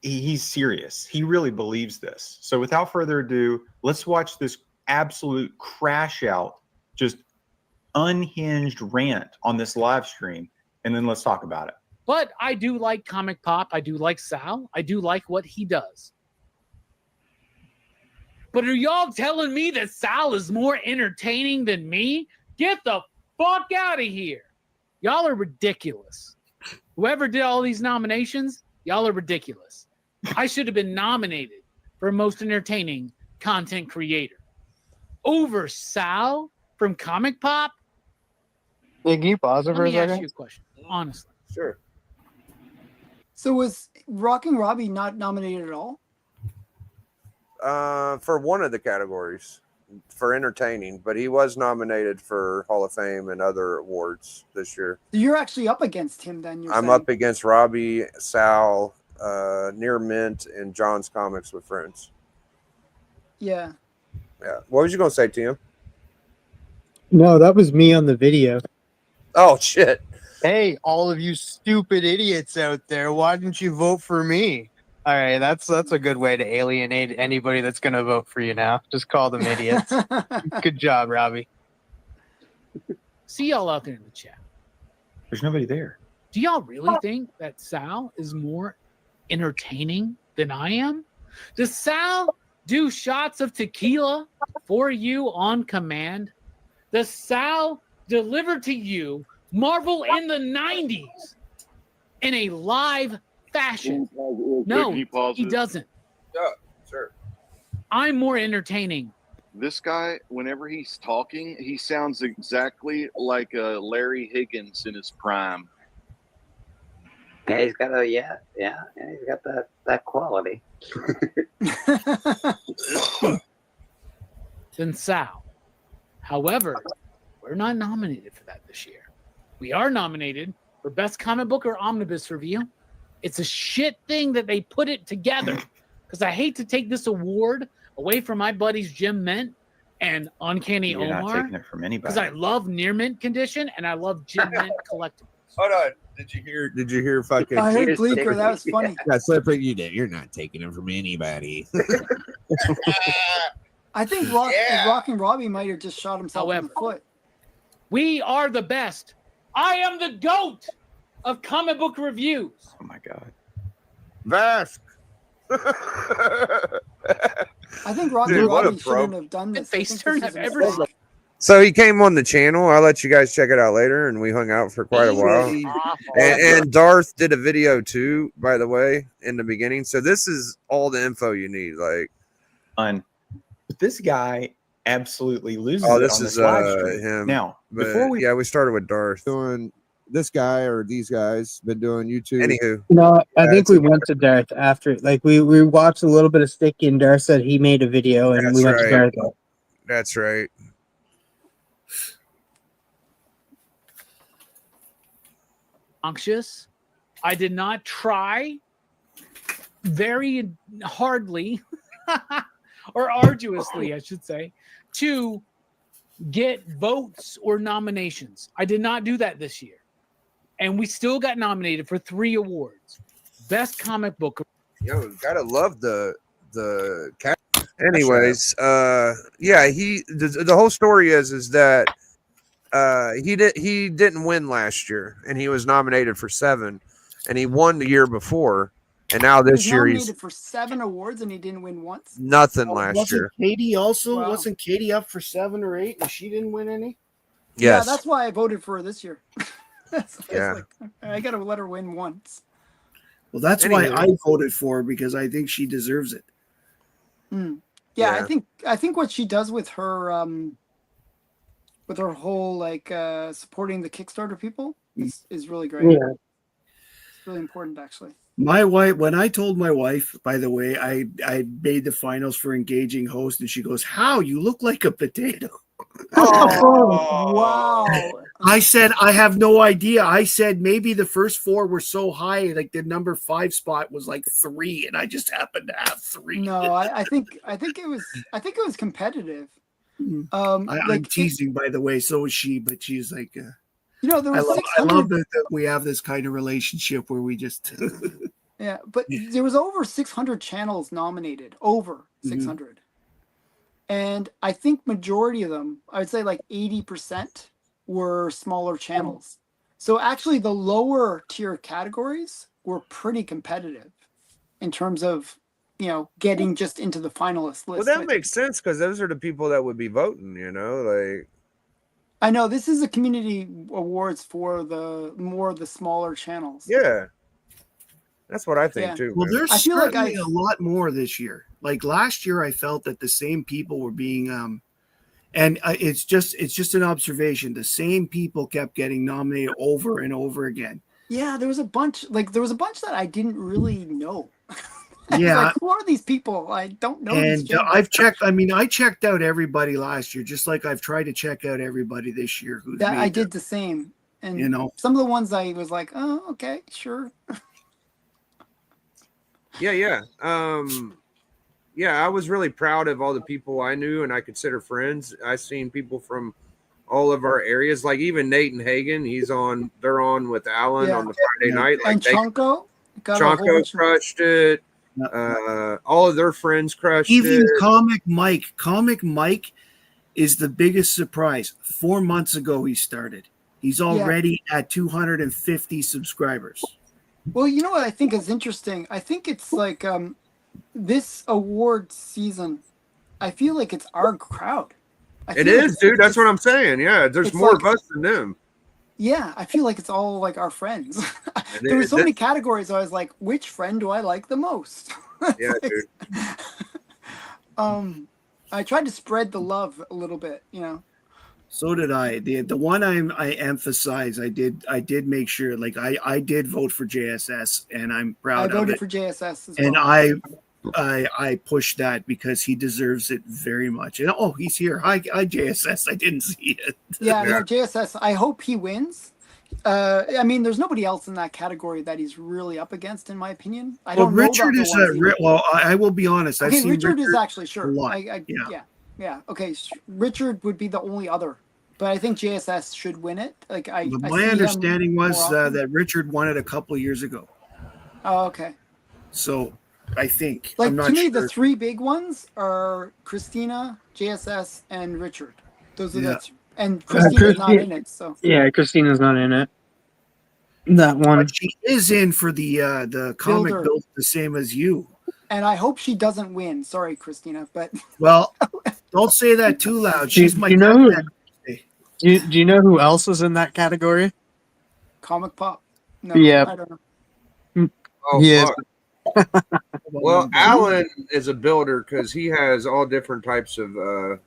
he's serious. He really believes this. So without further ado, let's watch this absolute crash out, just unhinged rant on this live stream, and then let's talk about it. But I do like Comic Pop. I do like Sal. I do like what he does. But are y'all telling me that Sal is more entertaining than me? Get the fuck out of here. Y'all are ridiculous. Whoever did all these nominations, y'all are ridiculous. I should have been nominated for most entertaining content creator. Over Sal from Comic Pop? Hey, can you pause it for Let a me ask second? you a question, honestly. Sure. So was Rocking Robbie not nominated at all? For one of the categories for entertaining, but he was nominated for Hall of Fame and other awards this year. So you're actually up against him then. You're I'm saying. up against Robbie, Sal, Near Mint, and John's Comics with Friends. Yeah. Yeah. What was you gonna say, Tim? No, that was me on the video. Oh shit. Hey, all of you stupid idiots out there, why didn't you vote for me? All right, that's a good way to alienate anybody that's going to vote for you now. Just call them idiots. Good job, Robbie. See y'all out there in the chat. There's nobody there. Do y'all really think that Sal is more entertaining than I am? Does Sal do shots of tequila for you on command? Does Sal deliver to you Marvel in the 90s in a live fashion? No, he doesn't. Yeah, sure. I'm more entertaining. This guy, whenever he's talking, he sounds exactly like Larry Higgins in his prime. Yeah, he's got he's got that quality. Than Sal. However, we're not nominated for that this year. We are nominated for Best Comic Book or Omnibus Review. It's a shit thing that they put it together because I hate to take this award away from my buddies Jim Mint and Uncanny You're not Omar taking it from anybody. because I love Near Mint Condition and I love Jim Mint Collectibles. Hold on. Did you hear fucking I heard Cheers, Bleeker. Tigger. That was funny. Yeah, Slipper, you're not taking him from anybody. I think Rocking Robbie might have just shot himself in the foot. We are the best. I am the GOAT of comic book reviews. Oh my god. Vask? I think Rocking Dude, what a Robbie pro. shouldn't have done this. I Face think turn this is I've a ever mistake. seen. So he came on the channel. I'll let you guys check it out later, and we hung out for quite a while. And Darth did a video too, by the way, in the beginning. So this is all the info you need. Like, But this guy absolutely loses oh, it this on is this live stream. him. Now, But before we yeah, we started with Darth. Doing this guy or these guys been doing YouTube. Anywho, No, I think That's we went to Darth after. Like we watched a little bit of Sticky, and Darth said he made a video, and we That's went to right. Darth. that's right. Anxious. I did not try very hardly or arduously, I should say, to get votes or nominations. I did not do that this year. And we still got nominated for 3 awards. Best comic book. Yo, gotta love the cat. Anyways, yeah, the whole story is that he didn't win last year, and he was nominated for 7, and he won the year before, and now He this was year nominated he's for 7 awards and he didn't win once. nothing last Wasn't year. Katie also? Wow. Wasn't Katie up for 7 or 8 and she didn't win any? Yes. Yeah, that's why I voted for her this year. It's Yeah. like, I gotta let her win once. Well, that's why Anyway. I voted for her, because I think she deserves it. Mm. Yeah, Yeah. I think what she does with her whole like supporting the Kickstarter people is really great. Yeah. It's really important actually. My wife, when I told my wife, by the way, I made the finals for engaging host, and she goes, "How? You look like a potato." Oh, wow. I said, "I have no idea." I said maybe the first 4 were so high, like the number 5 spot was like 3, and I just happened to have 3. No, I think it was competitive. I'm Like teasing, by the way. So is she, but she's like, you know, there I was love 600. that we have this kind of relationship where we just. Yeah, but there was over 600 channels nominated, over 600. And I think majority of them, I would say like 80% were smaller channels. So actually the lower tier categories were pretty competitive in terms of, you know, getting just into the finalist Well, list. that makes sense because those are the people that would be voting. You know, like I know this is a community awards for the smaller channels. yeah, that's what I think Yeah. too. Well, man. there's I feel like certainly a lot more this year. Like last year, I felt that the same people were being, and it's just an observation. The same people kept getting nominated over and over again. Yeah, there was a bunch that I didn't really know. I was Yeah. like, who are these people? I don't know. these And channels. I've checked. I mean, I checked out everybody last year, just like I've tried to check out everybody this year. Who's That I made did the same. And You know. some of the ones I was like, oh, okay, sure. Yeah. Yeah, I was really proud of all the people I knew and I consider friends. I've seen people from all of our areas, like even Nate and Hagen. They're on with Alan Yeah. on the Friday night. Like And Chonko got a whole Chonko bunch of- crushed it. All of their friends crushed Even it. Comic Mike is the biggest surprise. 4 months ago, he started. He's already at 250 subscribers. Well, you know what I think is interesting? I think it's like this award season, I feel like it's our crowd. It is, dude. That's what I'm saying. Yeah, there's it's more like- of us than them. Yeah, I feel like it's all like our friends. And There were it- so many categories. I was like, which friend do I like the most? Yeah, dude. I tried to spread the love a little bit, you know. So did I. The one I emphasize, I did make sure, like I did vote for JSS, and I'm I proud of voted it. for JSS as And well. I pushed that because he deserves it very much. And he's here. Hi JSS. I didn't see it. Yeah, no, JSS. I hope he wins. I mean, there's nobody else in that category that he's really up against, in my opinion. I Well, don't know about Richard the is ones he- I will be honest. I've Okay, seen Richard is actually sure. a lot. Yeah. Okay, Richard would be the only other. but I think JSS should win it. Like I But I my see him understanding was more often. that Richard won it a couple of years ago. Oh, okay. So I think Like I'm not to me, sure. the three big ones are Christina, JSS, and Richard. Those are Yeah. the and Christina's not in it. So Yeah, Christina's not in it. That one. But she is in for the comic Builder. build the same as you. and I hope she doesn't win. Sorry, Christina, but Well, don't say that too loud. Do you- She's my do you know who- cousin. Do you know who else is in that category? Comic Pop. No, Yeah. I don't know. Oh, Yes. fuck. Well, Alan is a builder because he has all different types of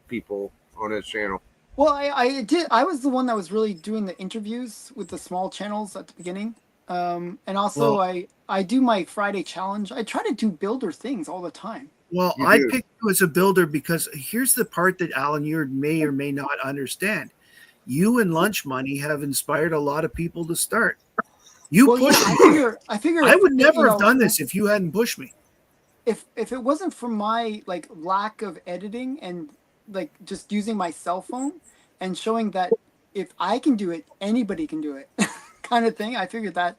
people on his channel. Well, I did. I was the one that was really doing the interviews with the small channels at the beginning, and also Well- I do my Friday challenge. I try to do builder things all the time. Well, You I do. picked you as a builder because here's the part that Alan, you may or may not understand. You and Lunch Money have inspired a lot of people to start. You Well, yeah, pushed I me. figure. I figure. I would never you have know, done this if you hadn't pushed me. if it wasn't for my like lack of editing and like just using my cell phone and showing that if I can do it, anybody can do it, kind of thing. I figured that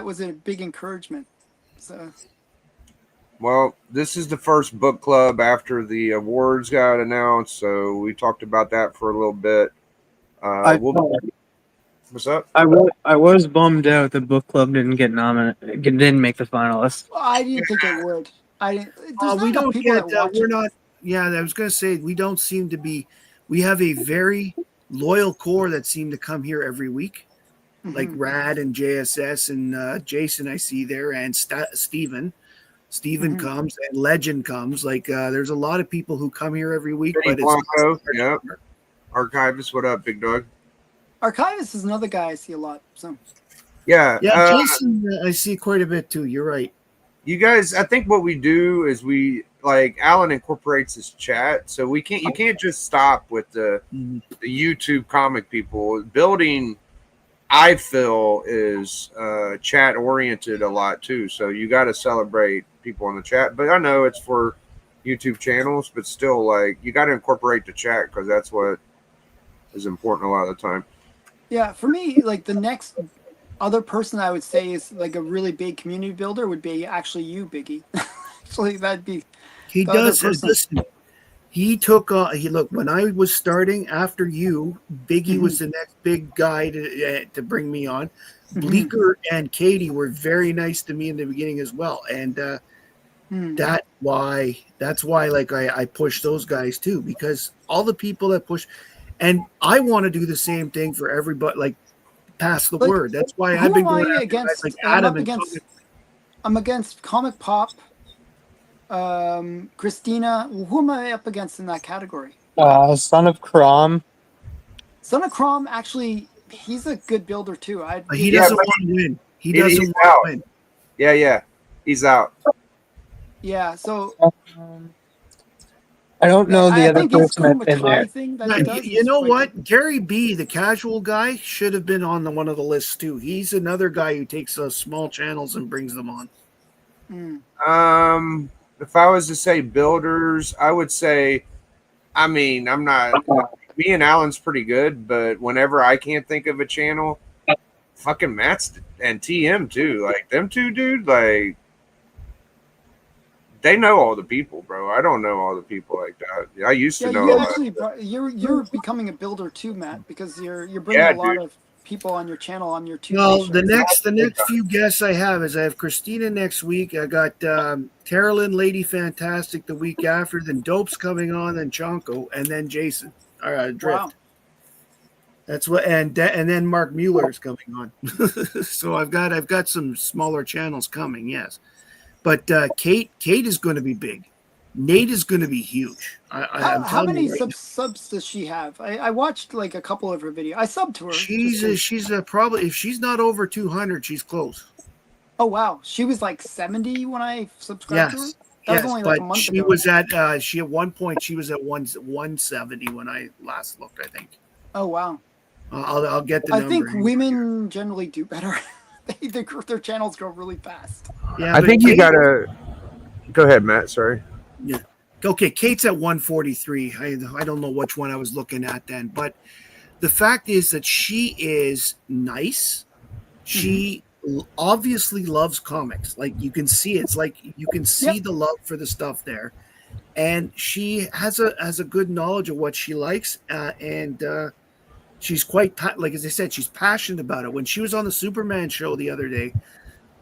was a big encouragement. So Well, this is the first book club after the awards got announced, so we talked about that for a little bit. What's up? I was bummed out the book club didn't get nominated, didn't make the finalists. I didn't think it would. I didn't. There's not We enough don't people get that watch we're it. not. Yeah, I was going to say we don't seem to be. We have a very loyal core that seem to come here every week, like Mhm. Rad and JSS and Jason. I see there and Steven. Steven Mhm. comes and Legend comes. Like there's a lot of people who come here every week. Benny But it's Blanco, yep. Archivist, what up, big dog? Archivist is another guy I see a lot. So Yeah, yeah, Jason. I see quite a bit too. You're right. you guys, I think what we do is we like Alan incorporates his chat, so you can't just stop with the YouTube comic people. Building, I feel, is chat oriented a lot too. So you got to celebrate people in the chat. But I know it's for YouTube channels, but still, like you got to incorporate the chat because that's what is important a lot of the time. yeah, for me, like the next other person I would say is like a really big community builder would be actually you, Biggie. Actually, that'd be He the other does. person. Listen, he took. He look when I was starting after you. Biggie was the next big guy to bring me on. Bleeker and Katie were very nice to me in the beginning as well, and that's why like I push those guys too, because all the people that push, and I want to do the same thing for everybody. Like pass the Like, word. That's why who I've been am I going after against? guys like I'm Adam up and against. I'm against Comic Pop, Christina. Who am I up against in that category? Son of Crom. Son of Crom, actually, he's a good builder too. He doesn't want to win. He doesn't he's want out. to win. Yeah, he's out. Yeah, so I don't know the I other think his person that's in there. Kumatai thing that Yeah, he does. you is know quite what? Gary B, the casual guy, should have been on one of the lists too. He's another guy who takes small channels and brings them on. good. Mm. If I was to say builders, I would say, I mean, I'm not, me and Alan's pretty good, but whenever I can't think of a channel, fucking Matt's and TM too. Like, them two, dude, like, they know all the people, bro. I don't know all the people like that. I used to Yeah, know. you all that. actually you're becoming a builder too, Matt, because you're bringing Yeah, a lot dude. of people on your channel on your two. Well, the stations. next few guests I have is I have Christina next week. I got Carolyn, Lady Fantastic the week after. Then Dope's coming on, then Chonko, and then Jason Drift. Wow. That's what, and then Mark Mueller is coming on. So I've got some smaller channels coming, yes. But Kate is going to be big. Nate is going to be huge. I'm How telling many you right subs does she have? I watched like a couple of her videos. I subbed to her. now. just She's probably, if she's not over 200, she's close. oh wow, she was like 70 when I subscribed to her. Yes. That Yes, was only like a but month she ago. was at at one point she was at 170 when I last looked. I think. Oh wow. I'll get the I number. think women generally do better. Their channels grow really fast. Yeah, I but think you Kate- gotta go ahead, Matt. Sorry. Yeah. Okay, Kate's at 143. I don't know which one I was looking at then, but the fact is that she is nice. She obviously loves comics. Like you can see, it's like you can see the love for the stuff there, and she has a good knowledge of what she likes, and she's quite like as I said, she's passionate about it. When she was on the Superman show the other day,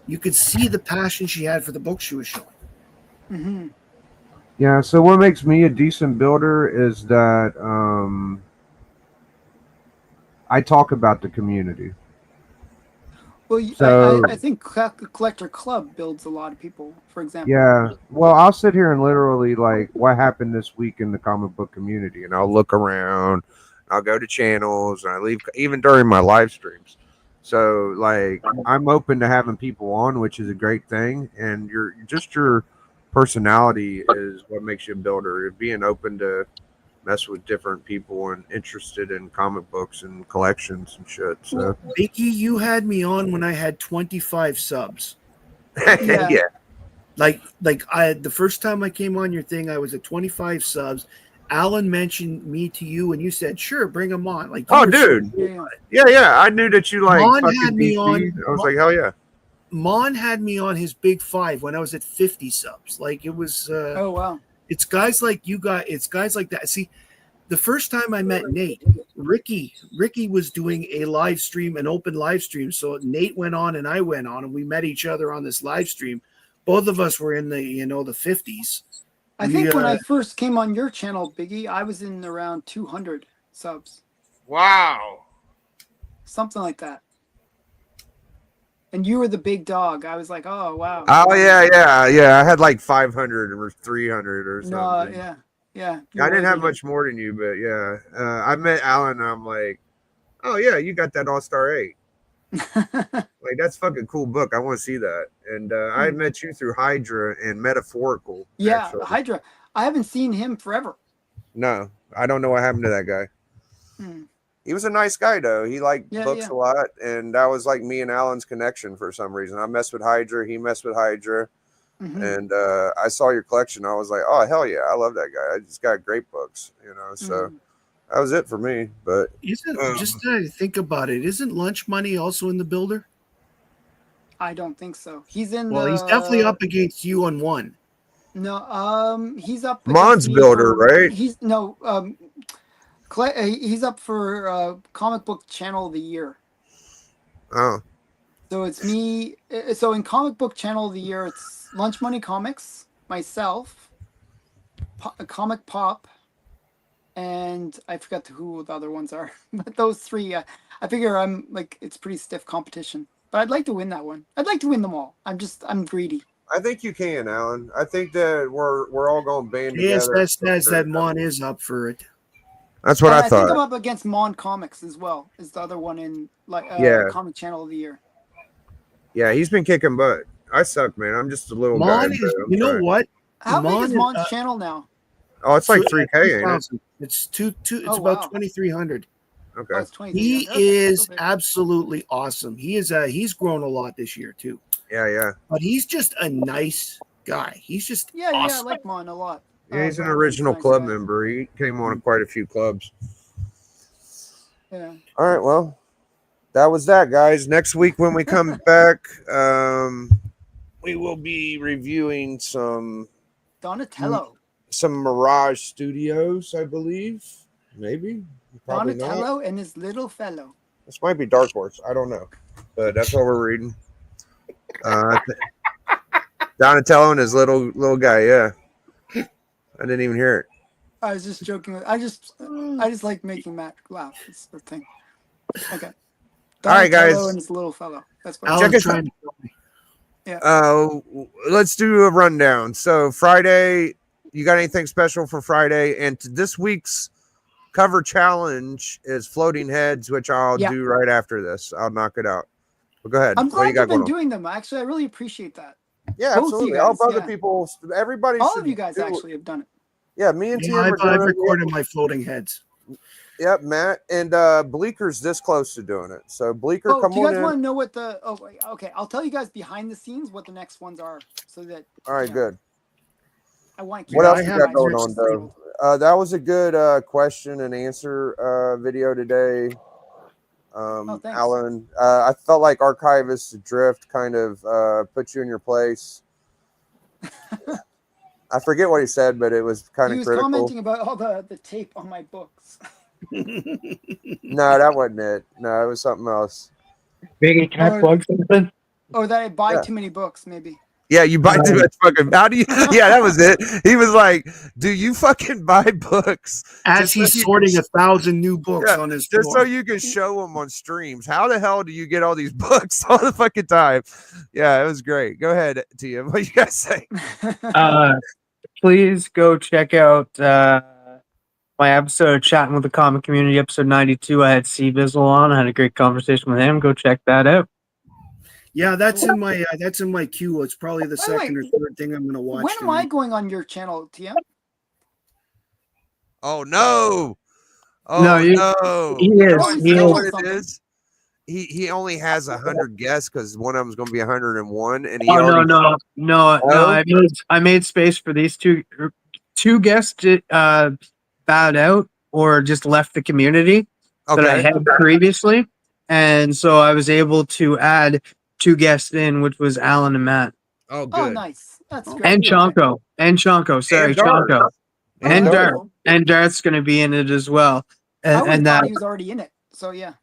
you could see the passion she had for the book she was showing. Mm-hmm. Yeah, so what makes me a decent builder is that I talk about the community. Well, So- I think Collector Club builds a lot of people, for example. Yeah, well, I'll sit here and literally like what happened this week in the comic book community, and I'll look around, I'll go to channels, and I leave even during my live streams. So like I'm open to having people on, which is a great thing, and your personality is what makes you a builder. Being open to mess with different people and interested in comic books and collections and shit. So Vicky, you had me on when I had 25 subs. yeah. Like the first time I came on your thing, I was at 25 subs. Alan mentioned me to you, and you said, "Sure, bring him on." Like, you Oh, were so dude. cool about it. Yeah, I knew that you like Mon fucking had me DC. on- I was like, hell yeah. Mon had me on his big 5 when I was at 50 subs. Like it was. Oh wow. It's guys like you guys. It's guys like that. See, the first time I met Nate, Ricky was doing a live stream, an open live stream. So Nate went on and I went on, and we met each other on this live stream. Both of us were in the the 50s. I think when I first came on your channel, Biggie, I was in around 200 subs, Wow. something like that. And you were the big dog. I was like, oh wow. Oh yeah. I had like 500 or 300 or No, something. yeah. I didn't have much more than you, but yeah. I met Alan and I'm like, oh yeah, you got that All-Star 8. Like that's fucking cool book. I want to see that. And I met you through Hydra and Metaphorical. Yeah, actually. Hydra. I haven't seen him forever. No, I don't know what happened to that guy. He was a nice guy though. He liked books a lot, and that was like me and Alan's connection for some reason. I messed with Hydra, he messed with Hydra, and I saw your collection. I was like, oh hell yeah, I love that guy. I just got great books, So that was it for me. But Isn't just to think about it? Isn't Lunch Money also in the builder? I don't think so. He's in. Well, he's definitely up against you on one. No, he's up. Mon's against me builder, for- right? He's he's up for comic book channel of the year. Oh, So it's me. So in comic book channel of the year, it's Lunch Money Comics, myself, Comic Pop, and I forgot who the other ones are. But those three, I figure I'm like it's pretty stiff competition. But I'd like to win that one. I'd like to win them all. I'm greedy. I think you can, Alan. I think that we're all going to band Yes, together. that says that Mon is up for it. That's what And I I think I'm thought. up against Mon Comics as well. Is the other one in like Yeah. Comic Channel of the Year? Yeah, he's been kicking butt. I suck, man. I'm just a little guy. Mon is, but I'm you know trying. what? How big Mon is is, Mon's channel now? Oh, it's like 3K, ain't it? 2,000. It's it's Oh, about wow. 2,300. Oh, Okay. it's 23. He Okay, is still big. absolutely awesome. He's grown a lot this year too. Yeah. But he's just a nice guy. He's just Yeah, I awesome. like Mon a lot. Yeah, he's an Brandon's original nice club guy. member. He came on quite a few clubs. Yeah. All right, well, that was that, guys. Next week when we come back, we will be reviewing some Donatello. Mirage Studios, I believe. Maybe. Probably not. Donatello and his little fellow. This might be Dark Horse. I don't know, but that's what we're reading. Donatello and his little guy. Yeah, I didn't even hear it. I was just joking. I just like making Matt laugh. It's the thing. Okay. All right, guys. Donatello and his little fellow. That's what. Alan's Check us trying Yeah. Let's do a rundown. So Friday, you got anything special for Friday? And this week's cover challenge is Floating Heads, which I'll Yeah. do right after this. I'll knock it out. But go ahead. I'm What do glad you got you've been going on? doing them. Actually, I really appreciate that. Yeah, both of absolutely. you All guys, other yeah. people, everybody. All should of you guys do it. actually have done it. Yeah, me and Yeah, Tim are I've doing it. recorded my floating heads. Yep, Matt and Bleeker's this close to doing it. So Bleeker, Oh, come do you guys on want in. to know what the? Oh, wait, okay. I'll tell you guys behind the scenes what the next ones are, so that All right, good. I want to keep What Yeah, else I you have got going next on, though? that was a good question and answer video today. thanks. Alan, I felt like Archivist Drift kind of put you in your place. I forget what he said, but it was kind He of was critical. commenting about all the tape on my books. No, that wasn't it. No, it was something else. Biggie, can I Or- plug something? Or that I buy Yeah. too many books, maybe. Yeah, you buy too much fucking. How do you? Yeah, that was it. He was like, "Do you fucking buy books?" As Just so he's you sorting can- 1,000 new books Yeah, on his just so floor. you can show them on streams. How the hell do you get all these books all the fucking time? Yeah, it was great. Go ahead, Tia. What you guys say? Please go check out my episode of Chatting with the Comic Community, episode 92. I had C Bizzle on. I had a great conversation with him. Go check that out. Yeah, that's in my queue. It's probably the By the way, second or third thing I'm going to watch. When am I going on your channel, TM? Oh no! Oh No, you- no! he You know is. what- He you know is. what it is? He only has 100 guests because one of them's going to be 101, and he Oh no, already no, no, Oh? no! I made space for these two guests bowed out or just left the community that I Okay. had previously, and so I was able to add two guests in, which was Alan and Matt Oh, Oh, good. nice. That's great. and Okay. Chonko. Sorry, And Dart. Chonko and Oh, Dart, cool. and Dart's going to be in it as well, I would have and thought that. he was already in it. So yeah.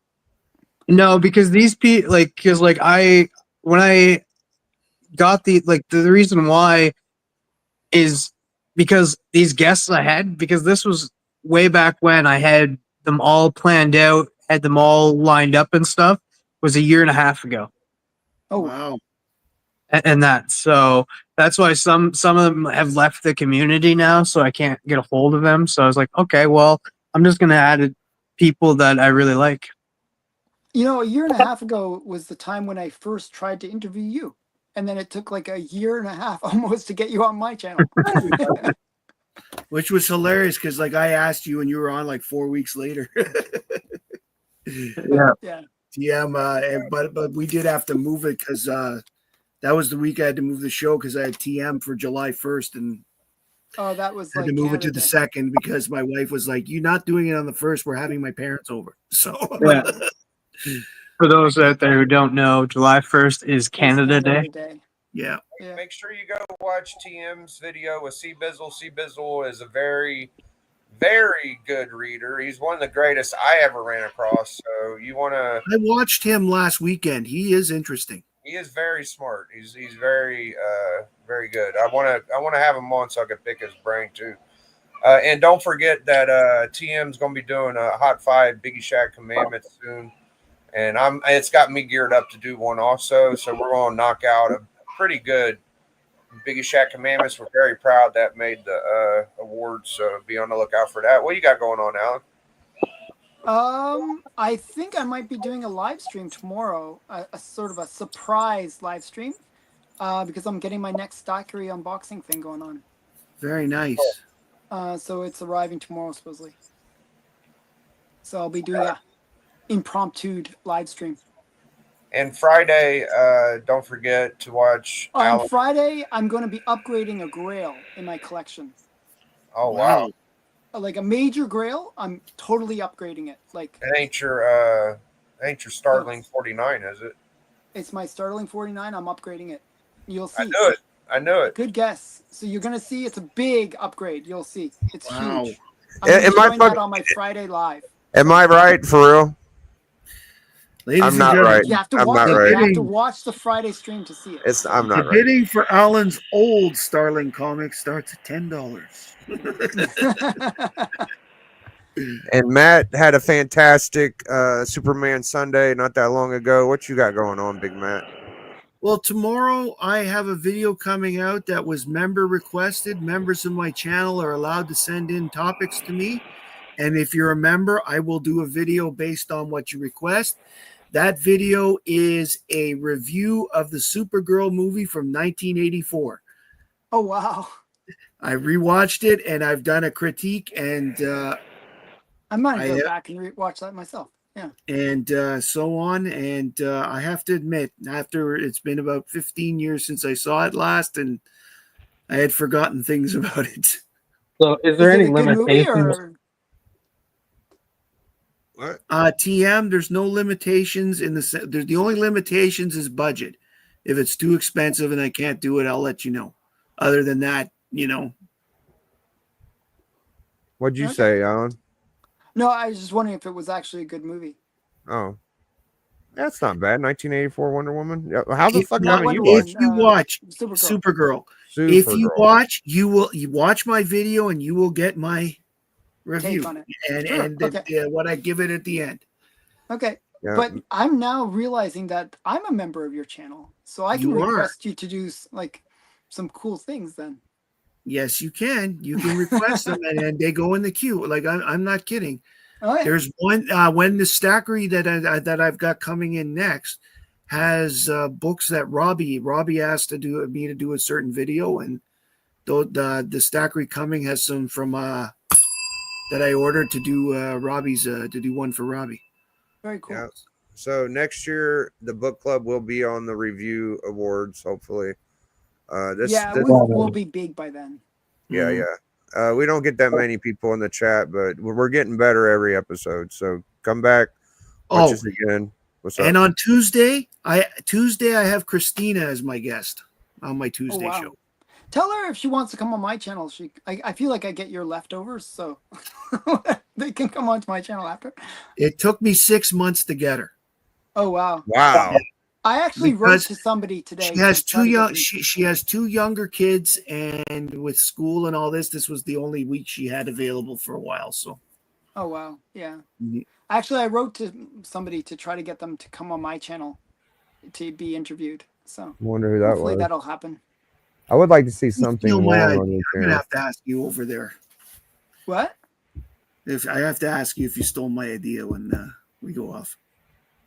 No, because these people, when I got the reason why is because these guests I had, because this was way back when I had them all planned out, had them all lined up and stuff, was a year and a half ago. Oh, Wow. And that, so that's why some of them have left the community now, so I can't get a hold of them. So I was like, okay, well, I'm just gonna add people that I really like. you know, a year and a half ago was the time when I first tried to interview you. And then it took like a year and a half almost to get you on my channel. Which was hilarious because like I asked you and you were on like 4 weeks later. Yeah. Yeah. TM, but we did have to move it because that was the week I had to move the show because I had TM for July 1st and Oh, that was I had like to move it to Canada the Day. 2nd because my wife was like, "You're not doing it on the 1st. We're having my parents over." So Yeah. For those out there who don't know, July 1st is It's Canada Day. yeah. Yeah. Make sure you go watch TM's video with C Bizzle. C Bizzle is a very, very good reader. He's one of the greatest I ever ran across. So you want to. I watched him last weekend. He is interesting. He is very smart. He's very very good. I want to have him on so I can pick his brain too. And don't forget that TM's going to be doing a Hot 5 Biggie Shack Commandments soon. And it's got me geared up to do one also. So we're going to knock out a pretty good Biggie Shack Commandments. We're very proud that made the awards. So be on the lookout for that. What you got going on, Alan? I think I might be doing a live stream tomorrow, a sort of a surprise live stream, because I'm getting my next Stockery unboxing thing going on. Very nice. So it's arriving tomorrow supposedly. So I'll be doing a impromptu live stream. And Friday, don't forget to watch On Alan. Friday, I'm going to be upgrading a Grail in my collection. Oh, wow. Like a major Grail, I'm totally upgrading it. Like It ain't your Starling 49, is it? it's my Starling 49. I'm upgrading it. You'll see. I knew it. Good guess. So you're gonna see it's a big upgrade. You'll see. It's Wow. huge. I'm gonna be Am I showing that fuck- on my Friday live. Am I right for real? Ladies I'm and not gentlemen, right. You have to I'm watch. not right. You have to watch the Friday stream to see it. I'm The not right. bidding for Alan's old Starling comic starts at $10. And Matt had a fantastic Superman Sunday not that long ago. What you got going on, Big Matt? Well, tomorrow I have a video coming out that was member requested. Members of my channel are allowed to send in topics to me. And if you're a member, I will do a video based on what you request. That video is a review of the Supergirl movie from 1984. Oh wow! I rewatched it and I've done a critique and I might I, go back and watch that myself. Yeah. so on. And I have to admit, after it's been about 15 years since I saw it last, and I had forgotten things about it. So, is there Is it any a good movie limitations? or? What? TM, there's no limitations in the only limitations is budget. If it's too expensive and I can't do it, I'll let you know. Other than that, What'd you Okay. say, Alan? No, I was just wondering if it was actually a good movie. Oh, that's not bad. 1984 Wonder Woman. Yeah, how the If fuck Not haven't you Wonder watched? if you watch Supergirl. Supergirl, if you Supergirl. watch, you watch my video and you will get my review Take on it. and Sure, and okay. what I give it at the end. Okay. Yeah. But I'm now realizing that I'm a member of your channel, so I can You are. request you to do like some cool things. Then. Yes, you can. You can request them, and they go in the queue. Like I'm not kidding. Oh, yeah. There's one when the stackery that I've got coming in next has books that Robbie asked to do me to do a certain video, and the stackery coming has some from that I ordered to do Robbie's to do one for Robbie. Very cool. Yeah. So next year the book club will be on the review awards, hopefully. This we'll be big by then. Yeah, yeah. We don't get that many people in the chat, but we're getting better every episode. So come back, watch us again. What's up? And on Tuesday, I have Christina as my guest on my Tuesday show. Tell her if she wants to come on my channel. I feel like I get your leftovers, so they can come onto my channel after. It took me 6 months to get her. Oh wow! Wow. I actually wrote Because to somebody today. She has to try two to get young. them- She has two younger kids, and with school and all this was the only week she had available for a while. So. Oh wow! Yeah. Mhm. Actually, I wrote to somebody to try to get them to come on my channel to be interviewed. So Wonder who that hopefully was. that'll happen. I would like to see You something steal more my on idea. this I'm gonna channel. have to ask you over there. What? If I have to ask you if you stole my idea when we go off.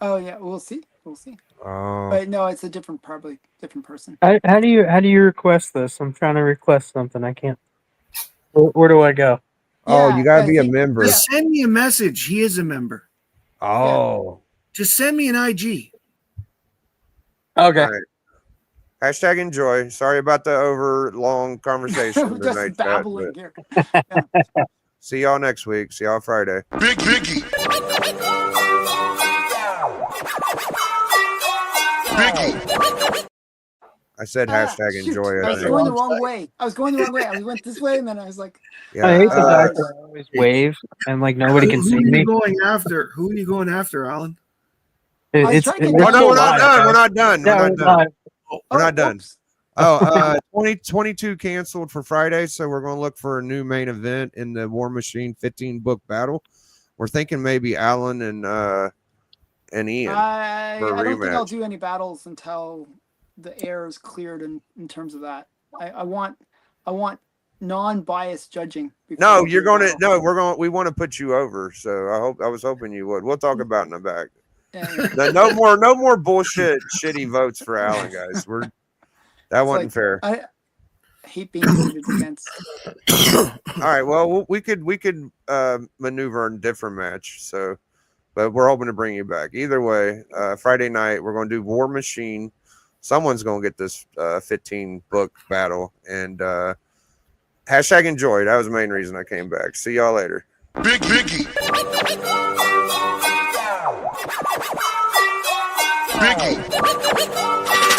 Oh yeah, we'll see. We'll see. Oh. But no, it's probably different person. How do you request this? I'm trying to request something. I can't. Where do I go? Oh, you gotta be a member. Just send me a message. He is a member. Oh. Just send me an IG. Okay. All right. Hashtag enjoy. Sorry about the over long conversation Just tonight, chat, babbling but here. see y'all next week. See y'all Friday. Big Biggie. Biggie. I said hashtag Shoot, enjoy. I I was think. going the wrong way. I went this way, and then I was like, Yeah. I hate the fact that I always wave and like nobody can Who see are you me. going after? Who are you going after, Alan? It's Oh no, we're not done. We're not done. Yeah, We're not done. live. We're not done. Oh, 2022 canceled for Friday, so we're going to look for a new main event in the War Machine 15 book battle. We're thinking maybe Alan and Ian. I for a don't think I'll rematch. do any battles until the air is cleared in terms of that. I want non-biased judging. before No, I you're do a going to. battle. We want to put you over. So I was hoping you would. We'll talk about it in the back. Yeah. No more bullshit, shitty votes for Alan, guys. That It's wasn't like, fair. I hate being voted against. All right. Well, we could maneuver in a different match. So, but we're hoping to bring you back. Either way, Friday night we're going to do War Machine. Someone's going to get this 15 book battle and hashtag enjoy. That was the main reason I came back. See y'all later. Big Biggie. Biggie.